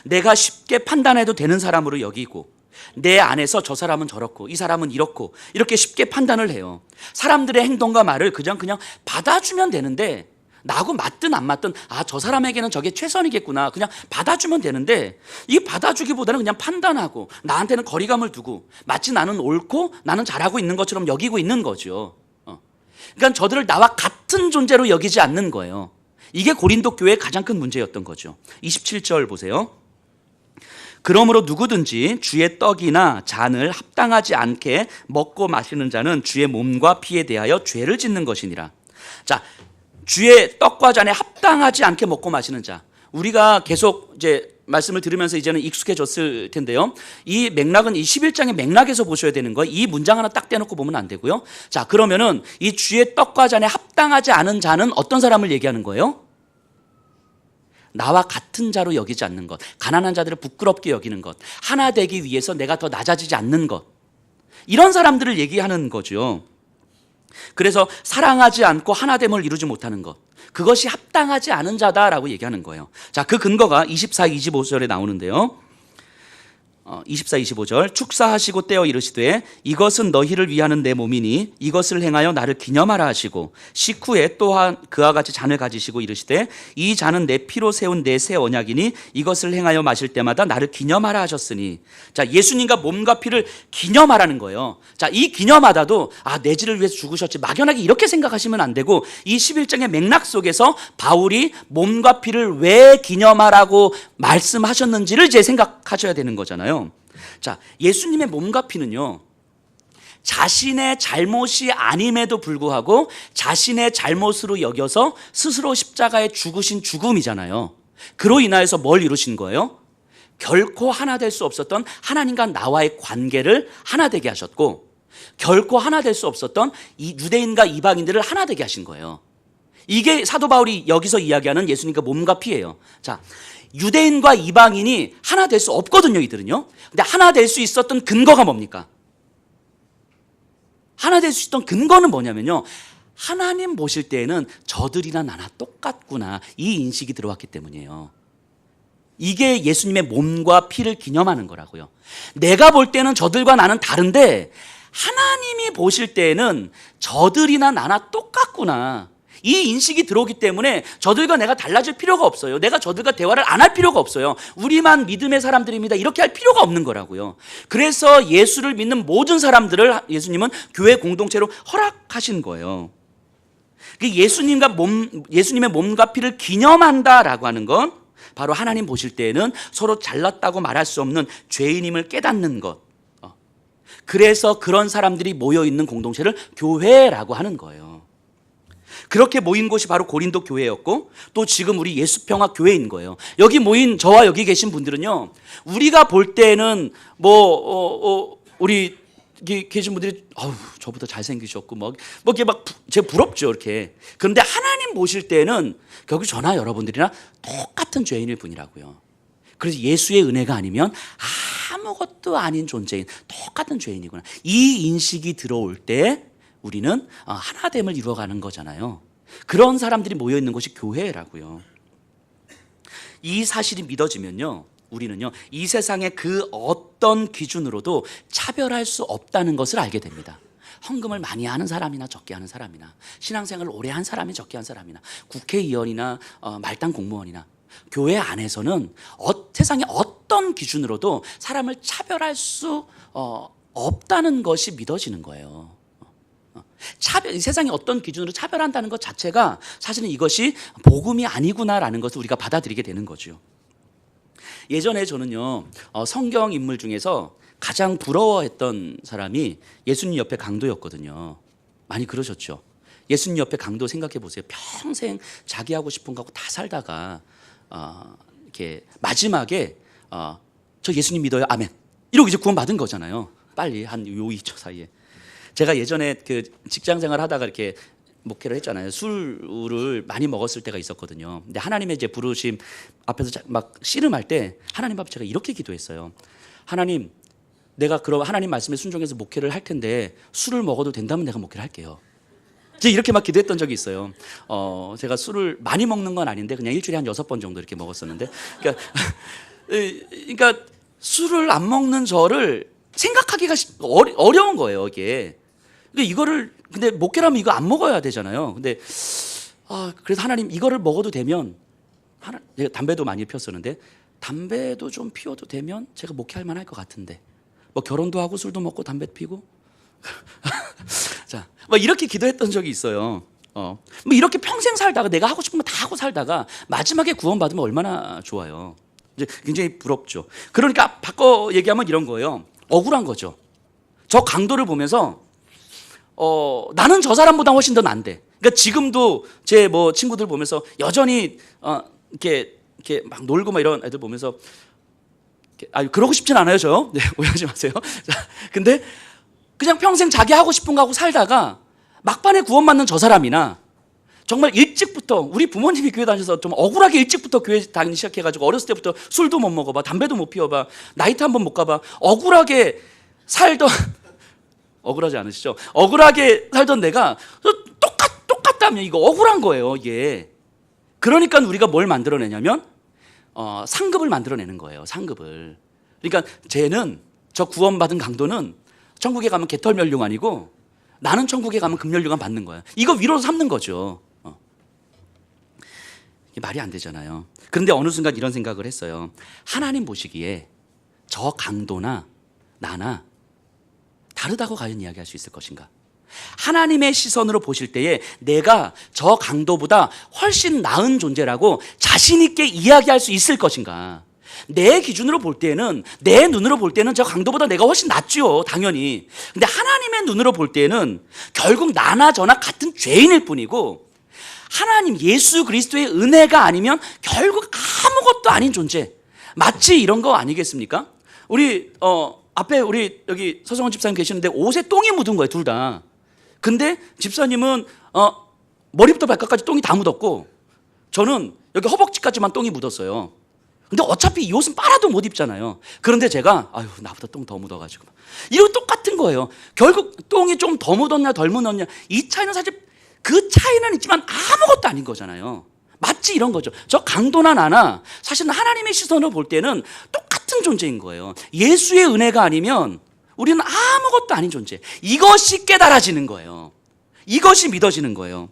내가 쉽게 판단해도 되는 사람으로 여기고 내 안에서 저 사람은 저렇고 이 사람은 이렇고 이렇게 쉽게 판단을 해요. 사람들의 행동과 말을 그냥 받아주면 되는데 나하고 맞든 안 맞든 저 사람에게는 저게 최선이겠구나 그냥 받아주면 되는데 이 받아주기보다는 그냥 판단하고 나한테는 거리감을 두고 마치 나는 옳고 나는 잘하고 있는 것처럼 여기고 있는 거죠. 그러니까 저들을 나와 같은 존재로 여기지 않는 거예요. 이게 고린도 교회의 가장 큰 문제였던 거죠. 27절 보세요. 그러므로 누구든지 주의 떡이나 잔을 합당하지 않게 먹고 마시는 자는 주의 몸과 피에 대하여 죄를 짓는 것이니라. 자, 주의 떡과 잔에 합당하지 않게 먹고 마시는 자. 우리가 계속 이제 말씀을 들으면서 이제는 익숙해졌을 텐데요. 이 맥락은 이 11장의 맥락에서 보셔야 되는 거예요. 이 문장 하나 딱 떼놓고 보면 안 되고요. 자, 그러면은 이 주의 떡과 잔에 합당하지 않은 자는 어떤 사람을 얘기하는 거예요? 나와 같은 자로 여기지 않는 것, 가난한 자들을 부끄럽게 여기는 것, 하나 되기 위해서 내가 더 낮아지지 않는 것, 이런 사람들을 얘기하는 거죠. 그래서 사랑하지 않고 하나됨을 이루지 못하는 것, 그것이 합당하지 않은 자다라고 얘기하는 거예요. 자, 그 근거가 24, 25절에 나오는데요. 24, 25절 축사하시고 떼어 이르시되 이것은 너희를 위하는 내 몸이니 이것을 행하여 나를 기념하라 하시고 식후에 또한 그와 같이 잔을 가지시고 이르시되 이 잔은 내 피로 세운 내 새 언약이니 이것을 행하여 마실 때마다 나를 기념하라 하셨으니. 자, 예수님과 몸과 피를 기념하라는 거예요. 자, 이 기념하다도 내지를 위해서 죽으셨지 막연하게 이렇게 생각하시면 안 되고 이 11장의 맥락 속에서 바울이 몸과 피를 왜 기념하라고 말씀하셨는지를 이제 생각하셔야 되는 거잖아요. 자, 예수님의 몸과 피는요, 자신의 잘못이 아님에도 불구하고 자신의 잘못으로 여겨서 스스로 십자가에 죽으신 죽음이잖아요. 그로 인하여서 뭘 이루신 거예요? 결코 하나 될 수 없었던 하나님과 나와의 관계를 하나 되게 하셨고, 결코 하나 될 수 없었던 이 유대인과 이방인들을 하나 되게 하신 거예요. 이게 사도 바울이 여기서 이야기하는 예수님과 몸과 피예요. 자, 유대인과 이방인이 하나 될 수 없거든요, 이들은요. 근데 하나 될 수 있었던 근거가 뭡니까? 하나 될 수 있던 근거는 뭐냐면요, 하나님 보실 때에는 저들이나 나나 똑같구나, 이 인식이 들어왔기 때문이에요. 이게 예수님의 몸과 피를 기념하는 거라고요. 내가 볼 때는 저들과 나는 다른데 하나님이 보실 때에는 저들이나 나나 똑같구나, 이 인식이 들어오기 때문에 저들과 내가 달라질 필요가 없어요. 내가 저들과 대화를 안 할 필요가 없어요. 우리만 믿음의 사람들입니다, 이렇게 할 필요가 없는 거라고요. 그래서 예수를 믿는 모든 사람들을 예수님은 교회 공동체로 허락하신 거예요. 예수님의 몸과 피를 기념한다라고 하는 건 바로 하나님 보실 때에는 서로 잘났다고 말할 수 없는 죄인임을 깨닫는 것. 그래서 그런 사람들이 모여있는 공동체를 교회라고 하는 거예요. 그렇게 모인 곳이 바로 고린도 교회였고, 또 지금 우리 예수평화 교회인 거예요. 여기 모인 저와 여기 계신 분들은요, 우리가 볼 때는 우리 계신 분들이 저보다 잘생기셨고 이렇게 제가 부럽죠, 이렇게. 그런데 하나님 보실 때는 결국 저나 여러분들이나 똑같은 죄인일 뿐이라고요. 그래서 예수의 은혜가 아니면 아무것도 아닌 존재인 똑같은 죄인이구나, 이 인식이 들어올 때 우리는 하나됨을 이루어가는 거잖아요. 그런 사람들이 모여있는 곳이 교회라고요. 이 사실이 믿어지면요, 우리는요, 이 세상의 그 어떤 기준으로도 차별할 수 없다는 것을 알게 됩니다. 헌금을 많이 하는 사람이나 적게 하는 사람이나, 신앙생활을 오래 한 사람이 적게 한 사람이나, 국회의원이나 말단 공무원이나, 교회 안에서는 세상의 어떤 기준으로도 사람을 차별할 수 없다는 것이 믿어지는 거예요. 이 세상이 어떤 기준으로 차별한다는 것 자체가 사실은 이것이 복음이 아니구나라는 것을 우리가 받아들이게 되는 거죠. 예전에 저는요, 성경 인물 중에서 가장 부러워했던 사람이 예수님 옆에 강도였거든요. 많이 그러셨죠. 예수님 옆에 강도 생각해 보세요. 평생 자기 하고 싶은 거 하고 다 살다가 이렇게 마지막에 저 예수님 믿어요. 아멘. 이러고 이제 구원 받은 거잖아요. 빨리 한 요 2초 사이에. 제가 예전에 그 직장 생활 하다가 이렇게 목회를 했잖아요. 술을 많이 먹었을 때가 있었거든요. 근데 하나님의 이제 부르심 앞에서 막 씨름할 때 하나님 앞에 제가 이렇게 기도했어요. 하나님, 내가 그럼 하나님 말씀에 순종해서 목회를 할 텐데 술을 먹어도 된다면 내가 목회를 할게요. 제가 이렇게 막 기도했던 적이 있어요. 제가 술을 많이 먹는 건 아닌데 그냥 일주일에 한 6번 정도 이렇게 먹었었는데, 그러니까 술을 안 먹는 저를 생각하기가 어려운 거예요, 이게. 근데 목회라면 이거 안 먹어야 되잖아요. 근데 그래서 하나님, 이거를 먹어도 되면, 제가 담배도 많이 피웠었는데 담배도 좀 피워도 되면 제가 목회할 만할 것 같은데, 뭐 결혼도 하고 술도 먹고 담배 피고 자, 뭐 이렇게 기도했던 적이 있어요. 뭐 이렇게 평생 살다가 내가 하고 싶은 거 다 하고 살다가 마지막에 구원받으면 얼마나 좋아요. 이제 굉장히 부럽죠. 그러니까 바꿔 얘기하면 이런 거예요. 억울한 거죠. 저 강도를 보면서 나는 저 사람보다 훨씬 더 난데. 그러니까 지금도 제 뭐 친구들 보면서 여전히 이렇게 막 놀고 막 이런 애들 보면서 그러고 싶진 않아요, 저요. 네, 오해하지 마세요. 자, 근데 그냥 평생 자기 하고 싶은 거 하고 살다가 막판에 구원받는 저 사람이나, 정말 일찍부터 우리 부모님이 교회 다니셔서 좀 억울하게 일찍부터 교회 다니기 시작해가지고 어렸을 때부터 술도 못 먹어봐, 담배도 못 피워봐, 나이트 한번 못 가봐, 억울하게 살던 억울하지 않으시죠? 억울하게 살던 내가 똑같다면 이거 억울한 거예요, 이게. 그러니까 우리가 뭘 만들어내냐면 상급을 만들어내는 거예요, 상급을. 그러니까 저 구원받은 강도는 천국에 가면 개털멸류관이고 나는 천국에 가면 금멸류관 받는 거야. 이거 위로 삼는 거죠. 이게 말이 안 되잖아요. 그런데 어느 순간 이런 생각을 했어요. 하나님 보시기에 저 강도나 나나 다르다고 과연 이야기할 수 있을 것인가? 하나님의 시선으로 보실 때에 내가 저 강도보다 훨씬 나은 존재라고 자신 있게 이야기할 수 있을 것인가? 내 기준으로 볼 때는, 내 눈으로 볼 때는 저 강도보다 내가 훨씬 낫죠, 당연히. 근데 하나님의 눈으로 볼 때는 결국 나나 저나 같은 죄인일 뿐이고, 하나님 예수 그리스도의 은혜가 아니면 결국 아무것도 아닌 존재. 마치 이런 거 아니겠습니까? 우리 앞에 우리 여기 서성원 집사님 계시는데 옷에 똥이 묻은 거예요, 둘 다. 근데 집사님은 머리부터 발끝까지 똥이 다 묻었고, 저는 여기 허벅지까지만 똥이 묻었어요. 근데 어차피 이 옷은 빨아도 못 입잖아요. 그런데 제가 나보다 똥 더 묻어가지고 이거 똑같은 거예요. 결국 똥이 좀 더 묻었냐 덜 묻었냐, 이 차이는 사실 그 차이는 있지만 아무것도 아닌 거잖아요. 마치 이런 거죠. 저 강도나 나나 사실은 하나님의 시선으로 볼 때는 똑같은 존재인 거예요. 예수의 은혜가 아니면 우리는 아무것도 아닌 존재. 이것이 깨달아지는 거예요. 이것이 믿어지는 거예요.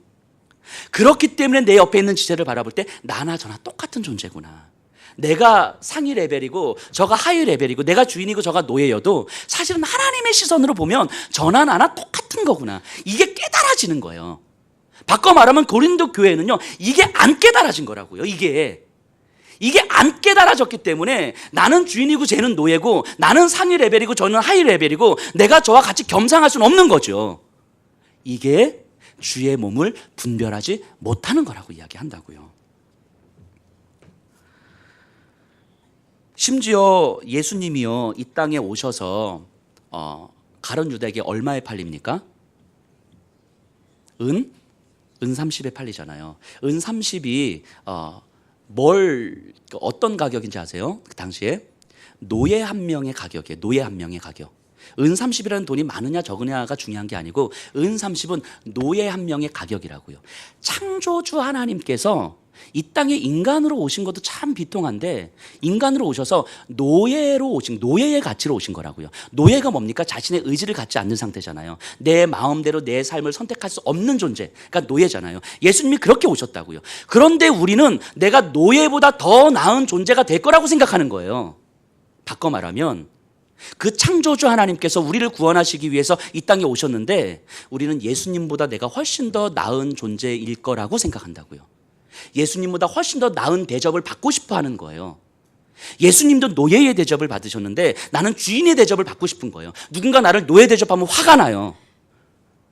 그렇기 때문에 내 옆에 있는 지체를 바라볼 때 나나 저나 똑같은 존재구나. 내가 상위 레벨이고 저가 하위 레벨이고 내가 주인이고 저가 노예여도 사실은 하나님의 시선으로 보면 저나 나나 똑같은 거구나. 이게 깨달아지는 거예요. 바꿔 말하면 고린도 교회는요, 이게 안 깨달아진 거라고요. 이게 안 깨달아졌기 때문에 나는 주인이고 쟤는 노예고, 나는 상위 레벨이고 저는 하위 레벨이고, 내가 저와 같이 겸상할 수는 없는 거죠. 이게 주의 몸을 분별하지 못하는 거라고 이야기한다고요. 심지어 예수님이요, 이 땅에 오셔서 가룟 유다에게 얼마에 팔립니까? 은 30에 팔리잖아요. 은 30이 어떤 가격인지 아세요? 그 당시에 노예 한 명의 가격이에요. 노예 한 명의 가격. 은 30이라는 돈이 많으냐 적으냐가 중요한 게 아니고, 은 30은 노예 한 명의 가격이라고요. 창조주 하나님께서 이 땅에 인간으로 오신 것도 참 비통한데, 인간으로 오셔서 노예의 가치로 오신 거라고요. 노예가 뭡니까? 자신의 의지를 갖지 않는 상태잖아요. 내 마음대로 내 삶을 선택할 수 없는 존재, 그러니까 노예잖아요. 예수님이 그렇게 오셨다고요. 그런데 우리는 내가 노예보다 더 나은 존재가 될 거라고 생각하는 거예요. 바꿔 말하면 그 창조주 하나님께서 우리를 구원하시기 위해서 이 땅에 오셨는데, 우리는 예수님보다 내가 훨씬 더 나은 존재일 거라고 생각한다고요. 예수님보다 훨씬 더 나은 대접을 받고 싶어 하는 거예요. 예수님도 노예의 대접을 받으셨는데 나는 주인의 대접을 받고 싶은 거예요. 누군가 나를 노예 대접하면 화가 나요.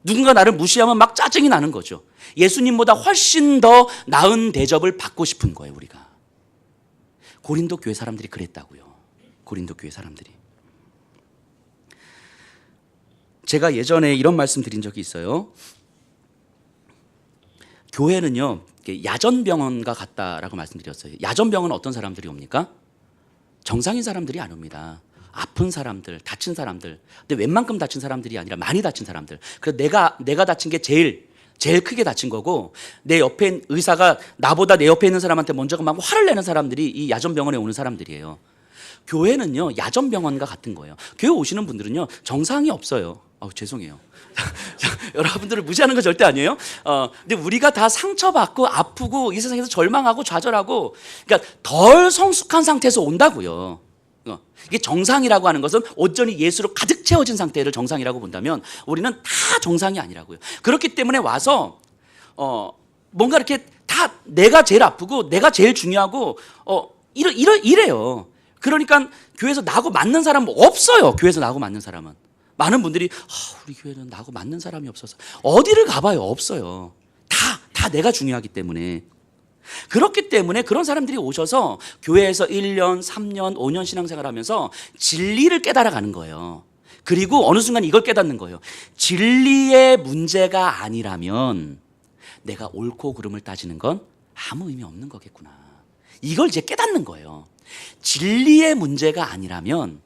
누군가 나를 무시하면 막 짜증이 나는 거죠. 예수님보다 훨씬 더 나은 대접을 받고 싶은 거예요, 우리가. 고린도 교회 사람들이 그랬다고요. 고린도 교회 사람들이. 제가 예전에 이런 말씀 드린 적이 있어요. 교회는요, 야전병원과 같다라고 말씀드렸어요. 야전병원은 어떤 사람들이 옵니까? 정상인 사람들이 안 옵니다. 아픈 사람들, 다친 사람들. 근데 웬만큼 다친 사람들이 아니라 많이 다친 사람들. 그래서 내가 다친 게 제일 크게 다친 거고, 내 옆에 의사가 나보다 내 옆에 있는 사람한테 먼저 막 화를 내는 사람들이 이 야전병원에 오는 사람들이에요. 교회는요, 야전병원과 같은 거예요. 교회 오시는 분들은요, 정상이 없어요. 죄송해요. 여러분들을 무시하는 거 절대 아니에요. 근데 우리가 다 상처받고 아프고 이 세상에서 절망하고 좌절하고, 그러니까 덜 성숙한 상태에서 온다고요. 이게 정상이라고 하는 것은 온전히 예수로 가득 채워진 상태를 정상이라고 본다면 우리는 다 정상이 아니라고요. 그렇기 때문에 와서 뭔가 이렇게 다 내가 제일 아프고 내가 제일 중요하고 이래요. 그러니까 교회에서 나하고 맞는 사람은 없어요. 교회에서 나하고 맞는 사람은. 많은 분들이 우리 교회는 나하고 맞는 사람이 없어서 어디를 가봐요. 없어요. 다 내가 중요하기 때문에. 그렇기 때문에 그런 사람들이 오셔서 교회에서 1년, 3년, 5년 신앙생활 하면서 진리를 깨달아가는 거예요. 그리고 어느 순간 이걸 깨닫는 거예요. 진리의 문제가 아니라면 내가 옳고 그름을 따지는 건 아무 의미 없는 거겠구나. 이걸 이제 깨닫는 거예요. 진리의 문제가 아니라면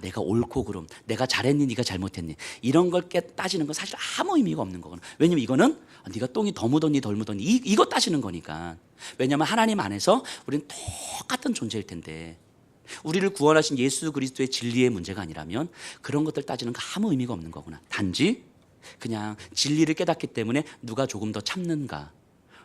내가 옳고 그름, 내가 잘했니, 네가 잘못했니, 이런 걸 따지는 건 사실 아무 의미가 없는 거거든. 왜냐면 이거는 네가 똥이 더 묻었니 덜 묻었니 이거 따지는 거니까. 왜냐면 하나님 안에서 우리는 똑같은 존재일 텐데, 우리를 구원하신 예수 그리스도의 진리의 문제가 아니라면 그런 것들 따지는 거 아무 의미가 없는 거구나. 단지 그냥 진리를 깨닫기 때문에 누가 조금 더 참는가,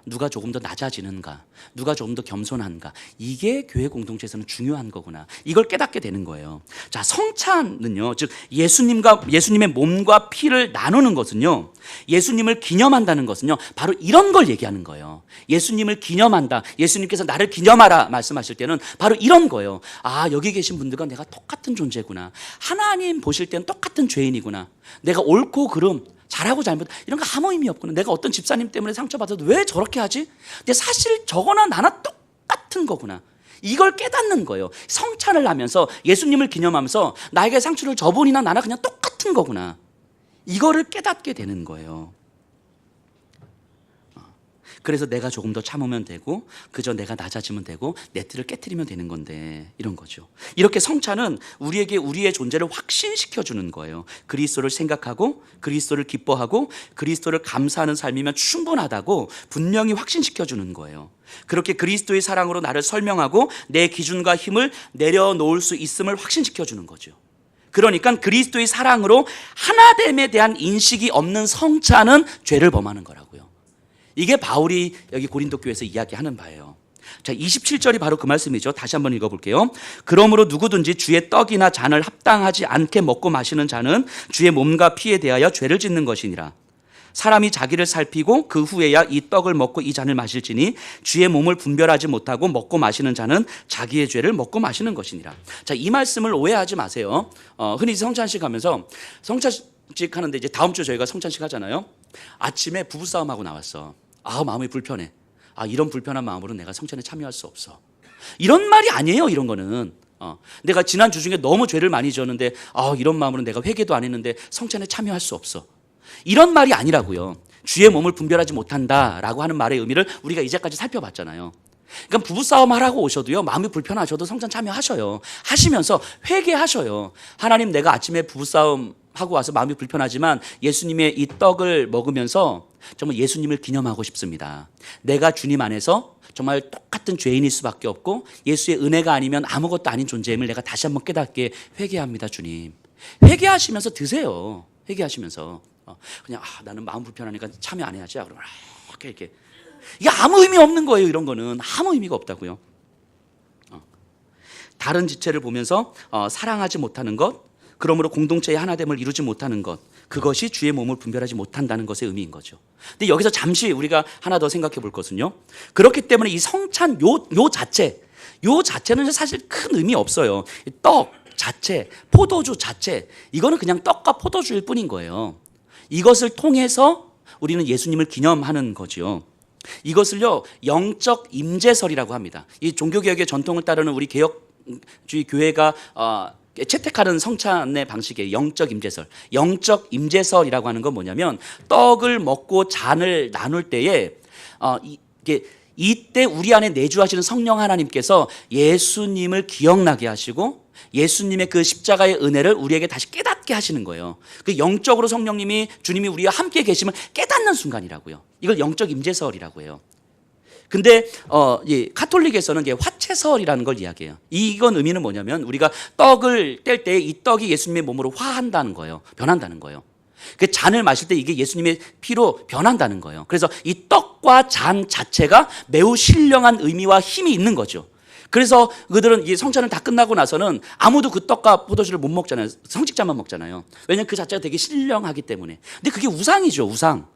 누가 조금 더 낮아지는가, 누가 조금 더 겸손한가, 이게 교회 공동체에서는 중요한 거구나. 이걸 깨닫게 되는 거예요. 자, 성찬은요, 즉 예수님의 몸과 피를 나누는 것은요, 예수님을 기념한다는 것은요, 바로 이런 걸 얘기하는 거예요. 예수님을 기념한다, 예수님께서 나를 기념하라 말씀하실 때는 바로 이런 거예요. 여기 계신 분들과 내가 똑같은 존재구나. 하나님 보실 때는 똑같은 죄인이구나. 내가 옳고 그름, 잘하고 잘못, 이런 거 아무 의미 없구나. 내가 어떤 집사님 때문에 상처받아도 왜 저렇게 하지? 근데 사실 저거나 나나 똑같은 거구나. 이걸 깨닫는 거예요. 성찬을 하면서 예수님을 기념하면서 나에게 상처를 저분이나 나나 그냥 똑같은 거구나. 이거를 깨닫게 되는 거예요. 그래서 내가 조금 더 참으면 되고, 그저 내가 낮아지면 되고, 내 틀을 깨트리면 되는 건데, 이런 거죠. 이렇게 성찬은 우리에게 우리의 존재를 확신시켜주는 거예요. 그리스도를 생각하고, 그리스도를 기뻐하고, 그리스도를 감사하는 삶이면 충분하다고 분명히 확신시켜주는 거예요. 그렇게 그리스도의 사랑으로 나를 설명하고 내 기준과 힘을 내려놓을 수 있음을 확신시켜주는 거죠. 그러니까 그리스도의 사랑으로 하나됨에 대한 인식이 없는 성찬은 죄를 범하는 거라고요. 이게 바울이 여기 고린도 교회에서 이야기하는 바예요. 자, 27절이 바로 그 말씀이죠. 다시 한번 읽어볼게요. 그러므로 누구든지 주의 떡이나 잔을 합당하지 않게 먹고 마시는 자는 주의 몸과 피에 대하여 죄를 짓는 것이니라. 사람이 자기를 살피고 그 후에야 이 떡을 먹고 이 잔을 마실지니 주의 몸을 분별하지 못하고 먹고 마시는 자는 자기의 죄를 먹고 마시는 것이니라. 자, 이 말씀을 오해하지 마세요. 흔히 성찬식 하면서 성찬식 하는데 이제 다음 주 저희가 성찬식 하잖아요. 아침에 부부싸움하고 나왔어. 마음이 불편해. 이런 불편한 마음으로 내가 성찬에 참여할 수 없어. 이런 말이 아니에요. 이런 거는 내가 지난 주 중에 너무 죄를 많이 지었는데 이런 마음으로 내가 회개도 안 했는데 성찬에 참여할 수 없어. 이런 말이 아니라고요. 주의 몸을 분별하지 못한다라고 하는 말의 의미를 우리가 이제까지 살펴봤잖아요. 그러니까 부부싸움 하라고 오셔도요, 마음이 불편하셔도 성찬 참여하셔요. 하시면서 회개하셔요. 하나님, 내가 아침에 부부싸움 하고 와서 마음이 불편하지만 예수님의 이 떡을 먹으면서 정말 예수님을 기념하고 싶습니다. 내가 주님 안에서 정말 똑같은 죄인일 수밖에 없고 예수의 은혜가 아니면 아무것도 아닌 존재임을 내가 다시 한번 깨닫게 회개합니다, 주님. 회개하시면서 드세요. 회개하시면서 그냥 나는 마음 불편하니까 참여 안 해야지. 그러면 이렇게 이게 아무 의미 없는 거예요. 이런 거는 아무 의미가 없다고요. 다른 지체를 보면서 사랑하지 못하는 것, 그러므로 공동체의 하나됨을 이루지 못하는 것, 그것이 주의 몸을 분별하지 못한다는 것의 의미인 거죠. 근데 여기서 잠시 우리가 하나 더 생각해 볼 것은요, 그렇기 때문에 이 성찬 요 자체, 요 자체는 사실 큰 의미 없어요. 떡 자체, 포도주 자체, 이거는 그냥 떡과 포도주일 뿐인 거예요. 이것을 통해서 우리는 예수님을 기념하는 거죠. 이것을요, 영적 임재설이라고 합니다. 이 종교개혁의 전통을 따르는 우리 개혁주의 교회가 채택하는 성찬의 방식의 영적 임재설. 영적 임재설이라고 하는 건 뭐냐면, 떡을 먹고 잔을 나눌 때에 이때 우리 안에 내주하시는 성령 하나님께서 예수님을 기억나게 하시고 예수님의 그 십자가의 은혜를 우리에게 다시 깨닫게 하시는 거예요. 그 영적으로 성령님이, 주님이 우리와 함께 계심을 깨닫는 순간이라고요. 이걸 영적 임재설이라고 해요. 근데 카톨릭에서는 화채설이라는 걸 이야기해요. 이건 의미는 뭐냐면, 우리가 떡을 뗄 때 이 떡이 예수님의 몸으로 화한다는 거예요. 변한다는 거예요. 그 잔을 마실 때 이게 예수님의 피로 변한다는 거예요. 그래서 이 떡과 잔 자체가 매우 신령한 의미와 힘이 있는 거죠. 그래서 그들은 이 성찬을 다 끝나고 나서는 아무도 그 떡과 포도주를 못 먹잖아요. 성직자만 먹잖아요. 왜냐하면 그 자체가 되게 신령하기 때문에. 근데 그게 우상이죠, 우상.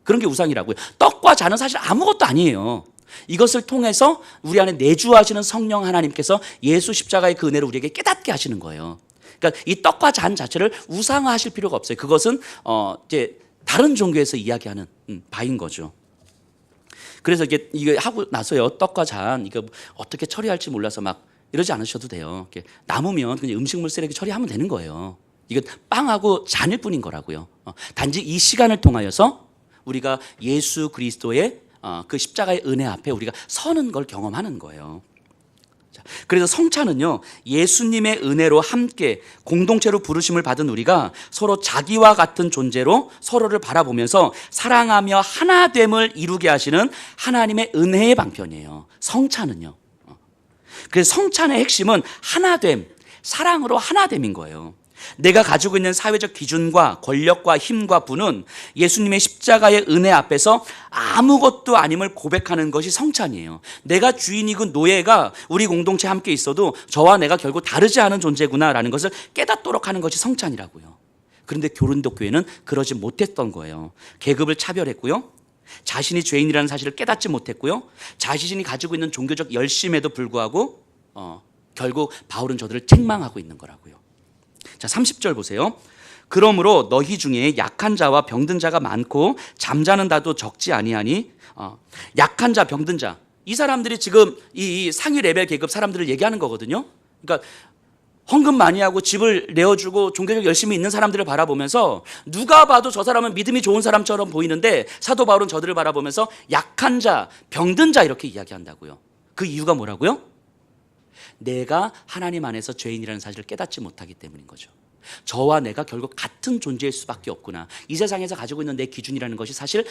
그런 게 우상이라고요. 떡과 잔은 사실 아무것도 아니에요. 이것을 통해서 우리 안에 내주하시는 성령 하나님께서 예수 십자가의 그 은혜를 우리에게 깨닫게 하시는 거예요. 그러니까 이 떡과 잔 자체를 우상화하실 필요가 없어요. 그것은 이제 다른 종교에서 이야기하는 바인 거죠. 그래서 이게 하고 나서요, 떡과 잔 이거 어떻게 처리할지 몰라서 막 이러지 않으셔도 돼요. 이렇게 남으면 그냥 음식물 쓰레기 처리하면 되는 거예요. 이건 빵하고 잔일 뿐인 거라고요. 단지 이 시간을 통하여서 우리가 예수 그리스도의 그 십자가의 은혜 앞에 우리가 서는 걸 경험하는 거예요. 그래서 성찬은요, 예수님의 은혜로 함께 공동체로 부르심을 받은 우리가 서로 자기와 같은 존재로 서로를 바라보면서 사랑하며 하나됨을 이루게 하시는 하나님의 은혜의 방편이에요. 성찬은요. 그래서 성찬의 핵심은 하나됨, 사랑으로 하나됨인 거예요. 내가 가지고 있는 사회적 기준과 권력과 힘과 부는 예수님의 십자가의 은혜 앞에서 아무것도 아님을 고백하는 것이 성찬이에요. 내가 주인이고 노예가 우리 공동체에 함께 있어도 저와 내가 결국 다르지 않은 존재구나라는 것을 깨닫도록 하는 것이 성찬이라고요. 그런데 고린도 교회는 그러지 못했던 거예요. 계급을 차별했고요, 자신이 죄인이라는 사실을 깨닫지 못했고요, 자신이 가지고 있는 종교적 열심에도 불구하고 결국 바울은 저들을 책망하고 있는 거라고요. 자, 30절 보세요. 그러므로 너희 중에 약한 자와 병든 자가 많고 잠자는 자도 적지 아니하니. 약한 자, 병든 자, 이 사람들이 지금 이 상위 레벨 계급 사람들을 얘기하는 거거든요. 그러니까 헌금 많이 하고 집을 내어주고 종교적 열심히 있는 사람들을 바라보면서 누가 봐도 저 사람은 믿음이 좋은 사람처럼 보이는데, 사도 바울은 저들을 바라보면서 약한 자, 병든 자 이렇게 이야기한다고요. 그 이유가 뭐라고요? 내가 하나님 안에서 죄인이라는 사실을 깨닫지 못하기 때문인 거죠. 저와 내가 결국 같은 존재일 수밖에 없구나, 이 세상에서 가지고 있는 내 기준이라는 것이 사실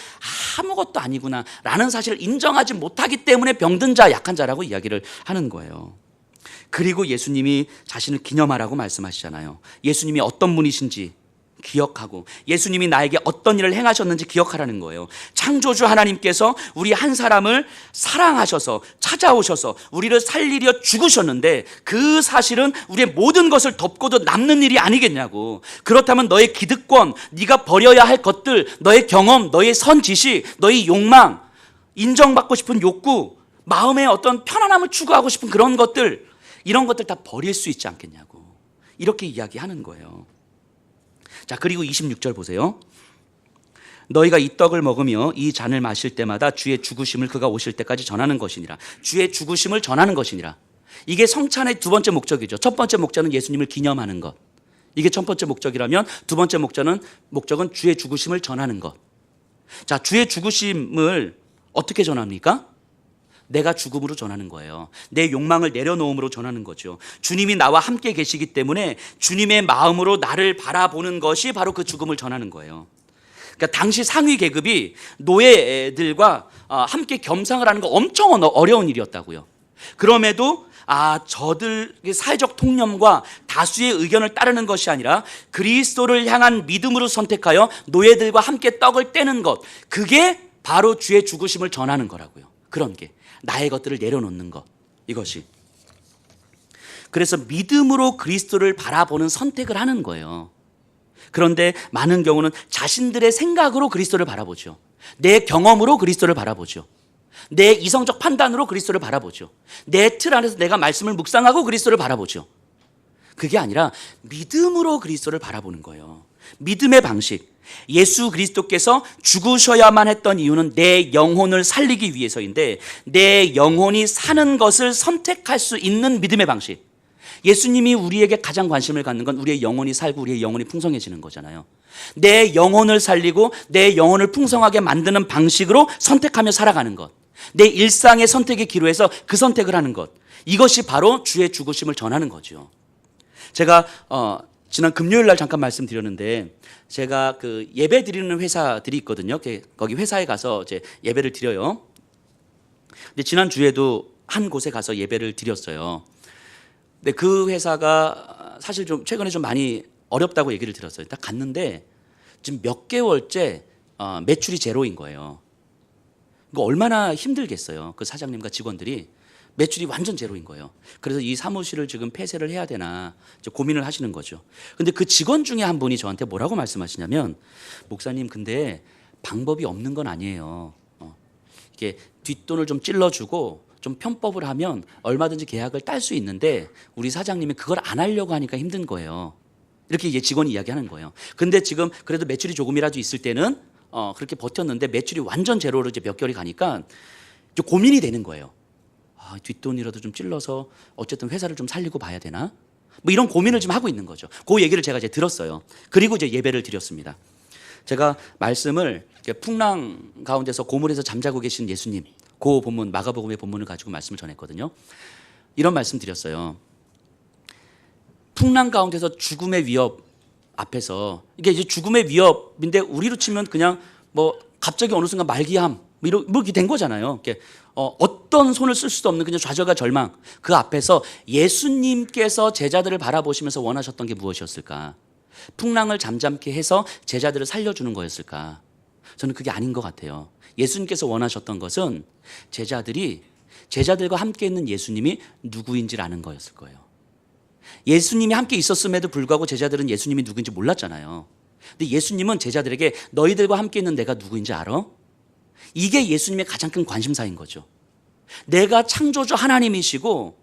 아무것도 아니구나 라는 사실을 인정하지 못하기 때문에 병든 자, 약한 자라고 이야기를 하는 거예요. 그리고 예수님이 자신을 기념하라고 말씀하시잖아요. 예수님이 어떤 분이신지 기억하고 예수님이 나에게 어떤 일을 행하셨는지 기억하라는 거예요. 창조주 하나님께서 우리 한 사람을 사랑하셔서 찾아오셔서 우리를 살리려 죽으셨는데, 그 사실은 우리의 모든 것을 덮고도 남는 일이 아니겠냐고. 그렇다면 너의 기득권, 네가 버려야 할 것들, 너의 경험, 너의 선지식, 너의 욕망, 인정받고 싶은 욕구, 마음의 어떤 편안함을 추구하고 싶은 그런 것들, 이런 것들 다 버릴 수 있지 않겠냐고, 이렇게 이야기하는 거예요. 자, 그리고 26절 보세요. 너희가 이 떡을 먹으며 이 잔을 마실 때마다 주의 죽으심을 그가 오실 때까지 전하는 것이니라. 주의 죽으심을 전하는 것이니라. 이게 성찬의 두 번째 목적이죠. 첫 번째 목적은 예수님을 기념하는 것. 이게 첫 번째 목적이라면 두 번째 목적은 주의 죽으심을 전하는 것. 자, 주의 죽으심을 어떻게 전합니까? 내가 죽음으로 전하는 거예요. 내 욕망을 내려놓음으로 전하는 거죠. 주님이 나와 함께 계시기 때문에 주님의 마음으로 나를 바라보는 것이 바로 그 죽음을 전하는 거예요. 그러니까 당시 상위 계급이 노예들과 함께 겸상을 하는 거 엄청 어려운 일이었다고요. 그럼에도 저들 사회적 통념과 다수의 의견을 따르는 것이 아니라 그리스도를 향한 믿음으로 선택하여 노예들과 함께 떡을 떼는 것, 그게 바로 주의 죽으심을 전하는 거라고요. 그런 게 나의 것들을 내려놓는 것, 이것이. 그래서 믿음으로 그리스도를 바라보는 선택을 하는 거예요. 그런데 많은 경우는 자신들의 생각으로 그리스도를 바라보죠. 내 경험으로 그리스도를 바라보죠. 내 이성적 판단으로 그리스도를 바라보죠. 내 틀 안에서 내가 말씀을 묵상하고 그리스도를 바라보죠. 그게 아니라 믿음으로 그리스도를 바라보는 거예요. 믿음의 방식. 예수 그리스도께서 죽으셔야만 했던 이유는 내 영혼을 살리기 위해서인데 내 영혼이 사는 것을 선택할 수 있는 믿음의 방식. 예수님이 우리에게 가장 관심을 갖는 건 우리의 영혼이 살고 우리의 영혼이 풍성해지는 거잖아요. 내 영혼을 살리고 내 영혼을 풍성하게 만드는 방식으로 선택하며 살아가는 것. 내 일상의 선택의 기로에서 그 선택을 하는 것. 이것이 바로 주의 죽으심을 전하는 거죠. 제가 지난 금요일 날 잠깐 말씀드렸는데 제가 그 예배 드리는 회사들이 있거든요. 거기 회사에 가서 이제 예배를 드려요. 근데 지난 주에도 한 곳에 가서 예배를 드렸어요. 근데 그 회사가 사실 좀 최근에 좀 많이 어렵다고 얘기를 들었어요. 딱 갔는데 지금 몇 개월째 매출이 제로인 거예요. 이거 얼마나 힘들겠어요. 그 사장님과 직원들이 매출이 완전 제로인 거예요. 그래서 이 사무실을 지금 폐쇄를 해야 되나 고민을 하시는 거죠. 근데 그 직원 중에 한 분이 저한테 뭐라고 말씀하시냐면, 목사님 근데 방법이 없는 건 아니에요. 이게 뒷돈을 좀 찔러주고 좀 편법을 하면 얼마든지 계약을 딸 수 있는데 우리 사장님이 그걸 안 하려고 하니까 힘든 거예요. 이렇게 이제 직원이 이야기하는 거예요. 근데 지금 그래도 매출이 조금이라도 있을 때는 그렇게 버텼는데 매출이 완전 제로로 이제 몇 개월이 가니까 좀 고민이 되는 거예요. 뒷돈이라도 좀 찔러서 어쨌든 회사를 좀 살리고 봐야 되나? 뭐 이런 고민을 지금 하고 있는 거죠. 그 얘기를 제가 이제 들었어요. 그리고 이제 예배를 드렸습니다. 제가 말씀을 풍랑 가운데서 고물에서 잠자고 계신 예수님, 그 본문 마가복음의 본문을 가지고 말씀을 전했거든요. 이런 말씀 드렸어요. 풍랑 가운데서 죽음의 위협 앞에서, 이게 이제 죽음의 위협인데 우리로 치면 그냥 뭐 갑자기 어느 순간 말기암 뭐 이렇게 된 거잖아요. 이렇게 어떤 손을 쓸 수도 없는 그냥 좌절과 절망. 그 앞에서 예수님께서 제자들을 바라보시면서 원하셨던 게 무엇이었을까? 풍랑을 잠잠케 해서 제자들을 살려주는 거였을까? 저는 그게 아닌 것 같아요. 예수님께서 원하셨던 것은 제자들과 함께 있는 예수님이 누구인지를 아는 거였을 거예요. 예수님이 함께 있었음에도 불구하고 제자들은 예수님이 누구인지 몰랐잖아요. 근데 예수님은 제자들에게 너희들과 함께 있는 내가 누구인지 알아? 이게 예수님의 가장 큰 관심사인 거죠. 내가 창조주 하나님이시고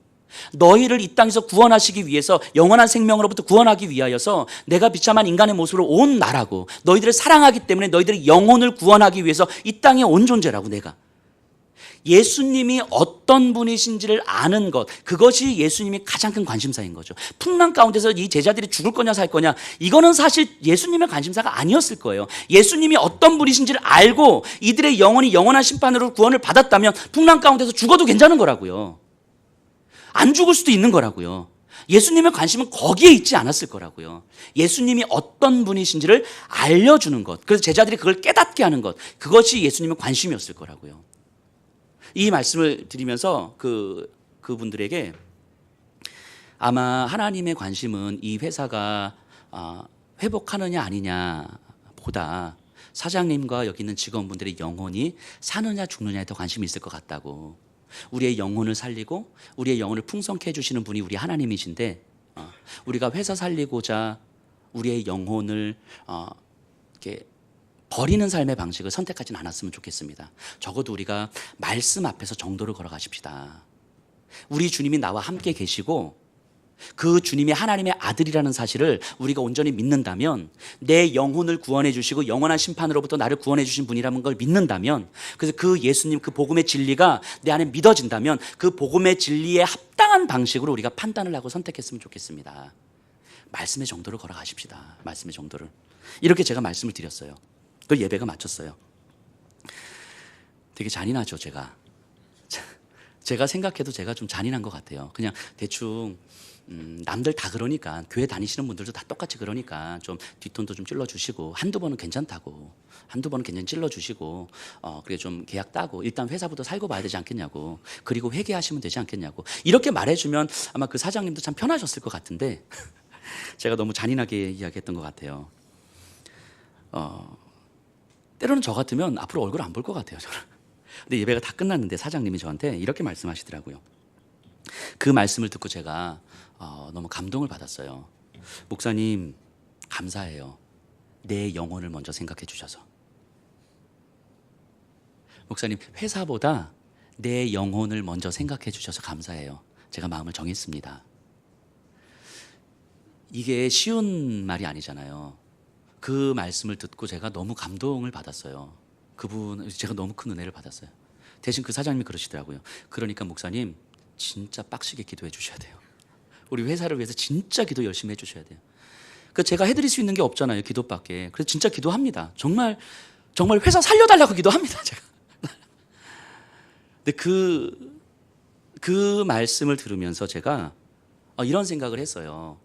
너희를 이 땅에서 구원하시기 위해서, 영원한 생명으로부터 구원하기 위하여서 내가 비참한 인간의 모습으로 온 나라고, 너희들을 사랑하기 때문에 너희들의 영혼을 구원하기 위해서 이 땅에 온 존재라고. 내가 예수님이 어떤 분이신지를 아는 것, 그것이 예수님이 가장 큰 관심사인 거죠. 풍랑 가운데서 이 제자들이 죽을 거냐 살 거냐, 이거는 사실 예수님의 관심사가 아니었을 거예요. 예수님이 어떤 분이신지를 알고 이들의 영혼이 영원한 심판으로 구원을 받았다면 풍랑 가운데서 죽어도 괜찮은 거라고요. 안 죽을 수도 있는 거라고요. 예수님의 관심은 거기에 있지 않았을 거라고요. 예수님이 어떤 분이신지를 알려주는 것, 그래서 제자들이 그걸 깨닫게 하는 것, 그것이 예수님의 관심이었을 거라고요. 이 말씀을 드리면서 그분들에게 아마 하나님의 관심은 이 회사가 회복하느냐 아니냐 보다 사장님과 여기 있는 직원분들의 영혼이 사느냐 죽느냐에 더 관심이 있을 것 같다고. 우리의 영혼을 살리고 우리의 영혼을 풍성케 해주시는 분이 우리 하나님이신데 우리가 회사 살리고자 우리의 영혼을 이렇게 버리는 삶의 방식을 선택하진 않았으면 좋겠습니다. 적어도 우리가 말씀 앞에서 정도를 걸어가십시다. 우리 주님이 나와 함께 계시고 그 주님이 하나님의 아들이라는 사실을 우리가 온전히 믿는다면, 내 영혼을 구원해 주시고 영원한 심판으로부터 나를 구원해 주신 분이라는 걸 믿는다면, 그래서 그 예수님, 그 복음의 진리가 내 안에 믿어진다면 그 복음의 진리에 합당한 방식으로 우리가 판단을 하고 선택했으면 좋겠습니다. 말씀의 정도를 걸어가십시다. 말씀의 정도를. 이렇게 제가 말씀을 드렸어요. 그걸 예배가 마쳤어요. 되게 잔인하죠, 제가 생각해도 제가 좀 잔인한 것 같아요. 그냥 대충 남들 다 그러니까, 교회 다니시는 분들도 다 똑같이 그러니까 좀 뒷돈도 좀 찔러주시고, 한두 번은 괜찮다고, 한두 번은 괜찮이 찔러주시고, 그래 좀 계약 따고 일단 회사부터 살고 봐야 되지 않겠냐고, 그리고 회개하시면 되지 않겠냐고 이렇게 말해주면 아마 그 사장님도 참 편하셨을 것 같은데 제가 너무 잔인하게 이야기했던 것 같아요. 때로는 저 같으면 앞으로 얼굴 안 볼 것 같아요, 저는. 근데 예배가 다 끝났는데 사장님이 저한테 이렇게 말씀하시더라고요. 그 말씀을 듣고 제가 너무 감동을 받았어요. 목사님, 감사해요. 내 영혼을 먼저 생각해 주셔서. 목사님, 회사보다 내 영혼을 먼저 생각해 주셔서 감사해요. 제가 마음을 정했습니다. 이게 쉬운 말이 아니잖아요. 그 말씀을 듣고 제가 너무 감동을 받았어요. 그분, 제가 너무 큰 은혜를 받았어요. 대신 그 사장님이 그러시더라고요. 그러니까 목사님 진짜 빡시게 기도해 주셔야 돼요. 우리 회사를 위해서 진짜 기도 열심히 해 주셔야 돼요. 그 제가 해드릴 수 있는 게 없잖아요. 기도밖에. 그래서 진짜 기도합니다. 정말 회사 살려달라고 기도합니다. 제가. 근데 그 말씀을 들으면서 제가 이런 생각을 했어요.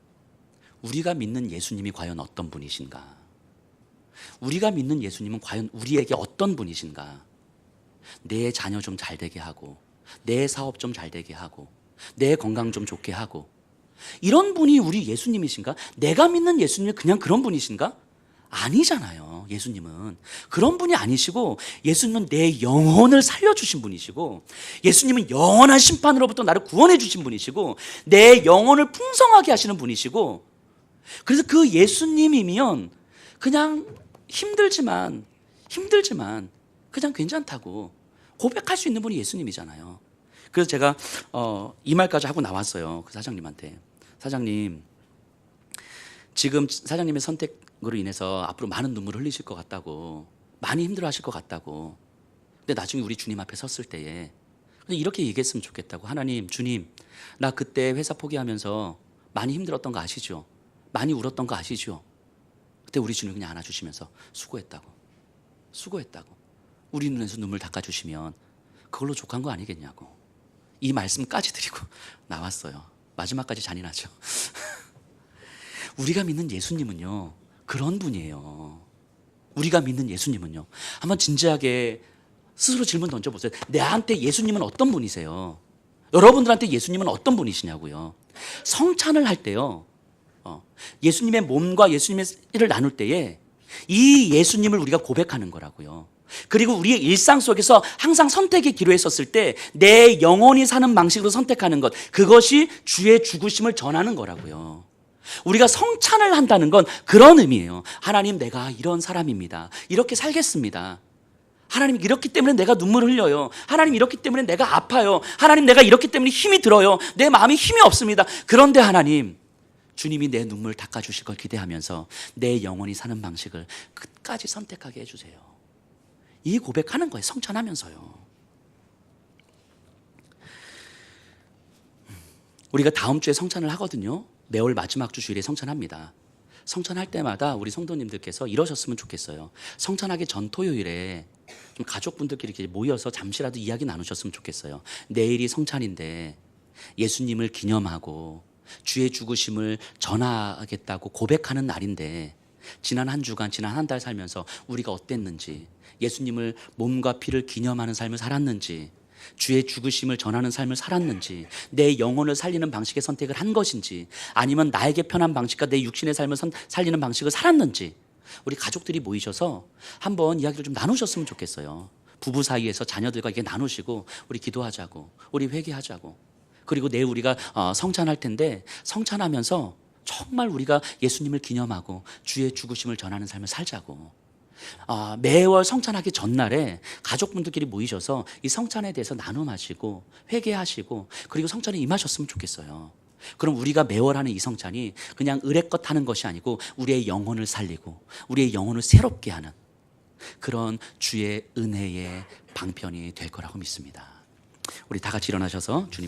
우리가 믿는 예수님이 과연 어떤 분이신가? 우리가 믿는 예수님은 과연 우리에게 어떤 분이신가? 내 자녀 좀 잘 되게 하고, 내 사업 좀 잘 되게 하고, 내 건강 좀 좋게 하고, 이런 분이 우리 예수님이신가? 내가 믿는 예수님이 그냥 그런 분이신가? 아니잖아요. 예수님은 그런 분이 아니시고, 예수님은 내 영혼을 살려주신 분이시고, 예수님은 영원한 심판으로부터 나를 구원해 주신 분이시고, 내 영혼을 풍성하게 하시는 분이시고, 그래서 그 예수님이면 그냥 힘들지만 그냥 괜찮다고 고백할 수 있는 분이 예수님이잖아요. 그래서 제가 이 말까지 하고 나왔어요. 그 사장님한테. 사장님, 지금 사장님의 선택으로 인해서 앞으로 많은 눈물을 흘리실 것 같다고, 많이 힘들어하실 것 같다고. 근데 나중에 우리 주님 앞에 섰을 때에 이렇게 얘기했으면 좋겠다고. 하나님, 주님, 나 그때 회사 포기하면서 많이 힘들었던 거 아시죠? 많이 울었던 거 아시죠? 그때 우리 주님 그냥 안아주시면서 수고했다고. 우리 눈에서 눈물 닦아주시면 그걸로 족한 거 아니겠냐고. 이 말씀까지 드리고 나왔어요. 마지막까지 잔인하죠. 우리가 믿는 예수님은요, 그런 분이에요. 우리가 믿는 예수님은요, 한번 진지하게 스스로 질문 던져보세요. 내한테 예수님은 어떤 분이세요? 여러분들한테 예수님은 어떤 분이시냐고요. 성찬을 할 때요, 예수님의 몸과 예수님의 일을 나눌 때에 이 예수님을 우리가 고백하는 거라고요. 그리고 우리의 일상 속에서 항상 선택의 기로에 섰을 때 내 영혼이 사는 방식으로 선택하는 것, 그것이 주의 죽으심을 전하는 거라고요. 우리가 성찬을 한다는 건 그런 의미예요. 하나님, 내가 이런 사람입니다. 이렇게 살겠습니다. 하나님, 이렇기 때문에 내가 눈물을 흘려요. 하나님, 이렇기 때문에 내가 아파요. 하나님, 내가 이렇기 때문에 힘이 들어요. 내 마음에 힘이 없습니다. 그런데 하나님, 주님이 내 눈물 닦아주실 걸 기대하면서 내 영혼이 사는 방식을 끝까지 선택하게 해주세요. 이 고백하는 거예요. 성찬하면서요. 우리가 다음 주에 성찬을 하거든요. 매월 마지막 주 주일에 성찬합니다. 성찬할 때마다 우리 성도님들께서 이러셨으면 좋겠어요. 성찬하기 전 토요일에 좀 가족분들끼리 이렇게 모여서 잠시라도 이야기 나누셨으면 좋겠어요. 내일이 성찬인데 예수님을 기념하고 주의 죽으심을 전하겠다고 고백하는 날인데, 지난 한 주간, 지난 한 달 살면서 우리가 어땠는지, 예수님을 몸과 피를 기념하는 삶을 살았는지, 주의 죽으심을 전하는 삶을 살았는지, 내 영혼을 살리는 방식의 선택을 한 것인지, 아니면 나에게 편한 방식과 내 육신의 삶을 살리는 방식을 살았는지, 우리 가족들이 모이셔서 한번 이야기를 좀 나누셨으면 좋겠어요. 부부 사이에서 자녀들과 이게 나누시고 우리 기도하자고, 우리 회개하자고. 그리고 내일 우리가 성찬할 텐데, 성찬하면서 정말 우리가 예수님을 기념하고 주의 죽으심을 전하는 삶을 살자고. 매월 성찬하기 전날에 가족분들끼리 모이셔서 이 성찬에 대해서 나눔하시고 회개하시고, 그리고 성찬에 임하셨으면 좋겠어요. 그럼 우리가 매월 하는 이 성찬이 그냥 의례껏 하는 것이 아니고 우리의 영혼을 살리고 우리의 영혼을 새롭게 하는 그런 주의 은혜의 방편이 될 거라고 믿습니다. 우리 다 같이 일어나셔서 주님을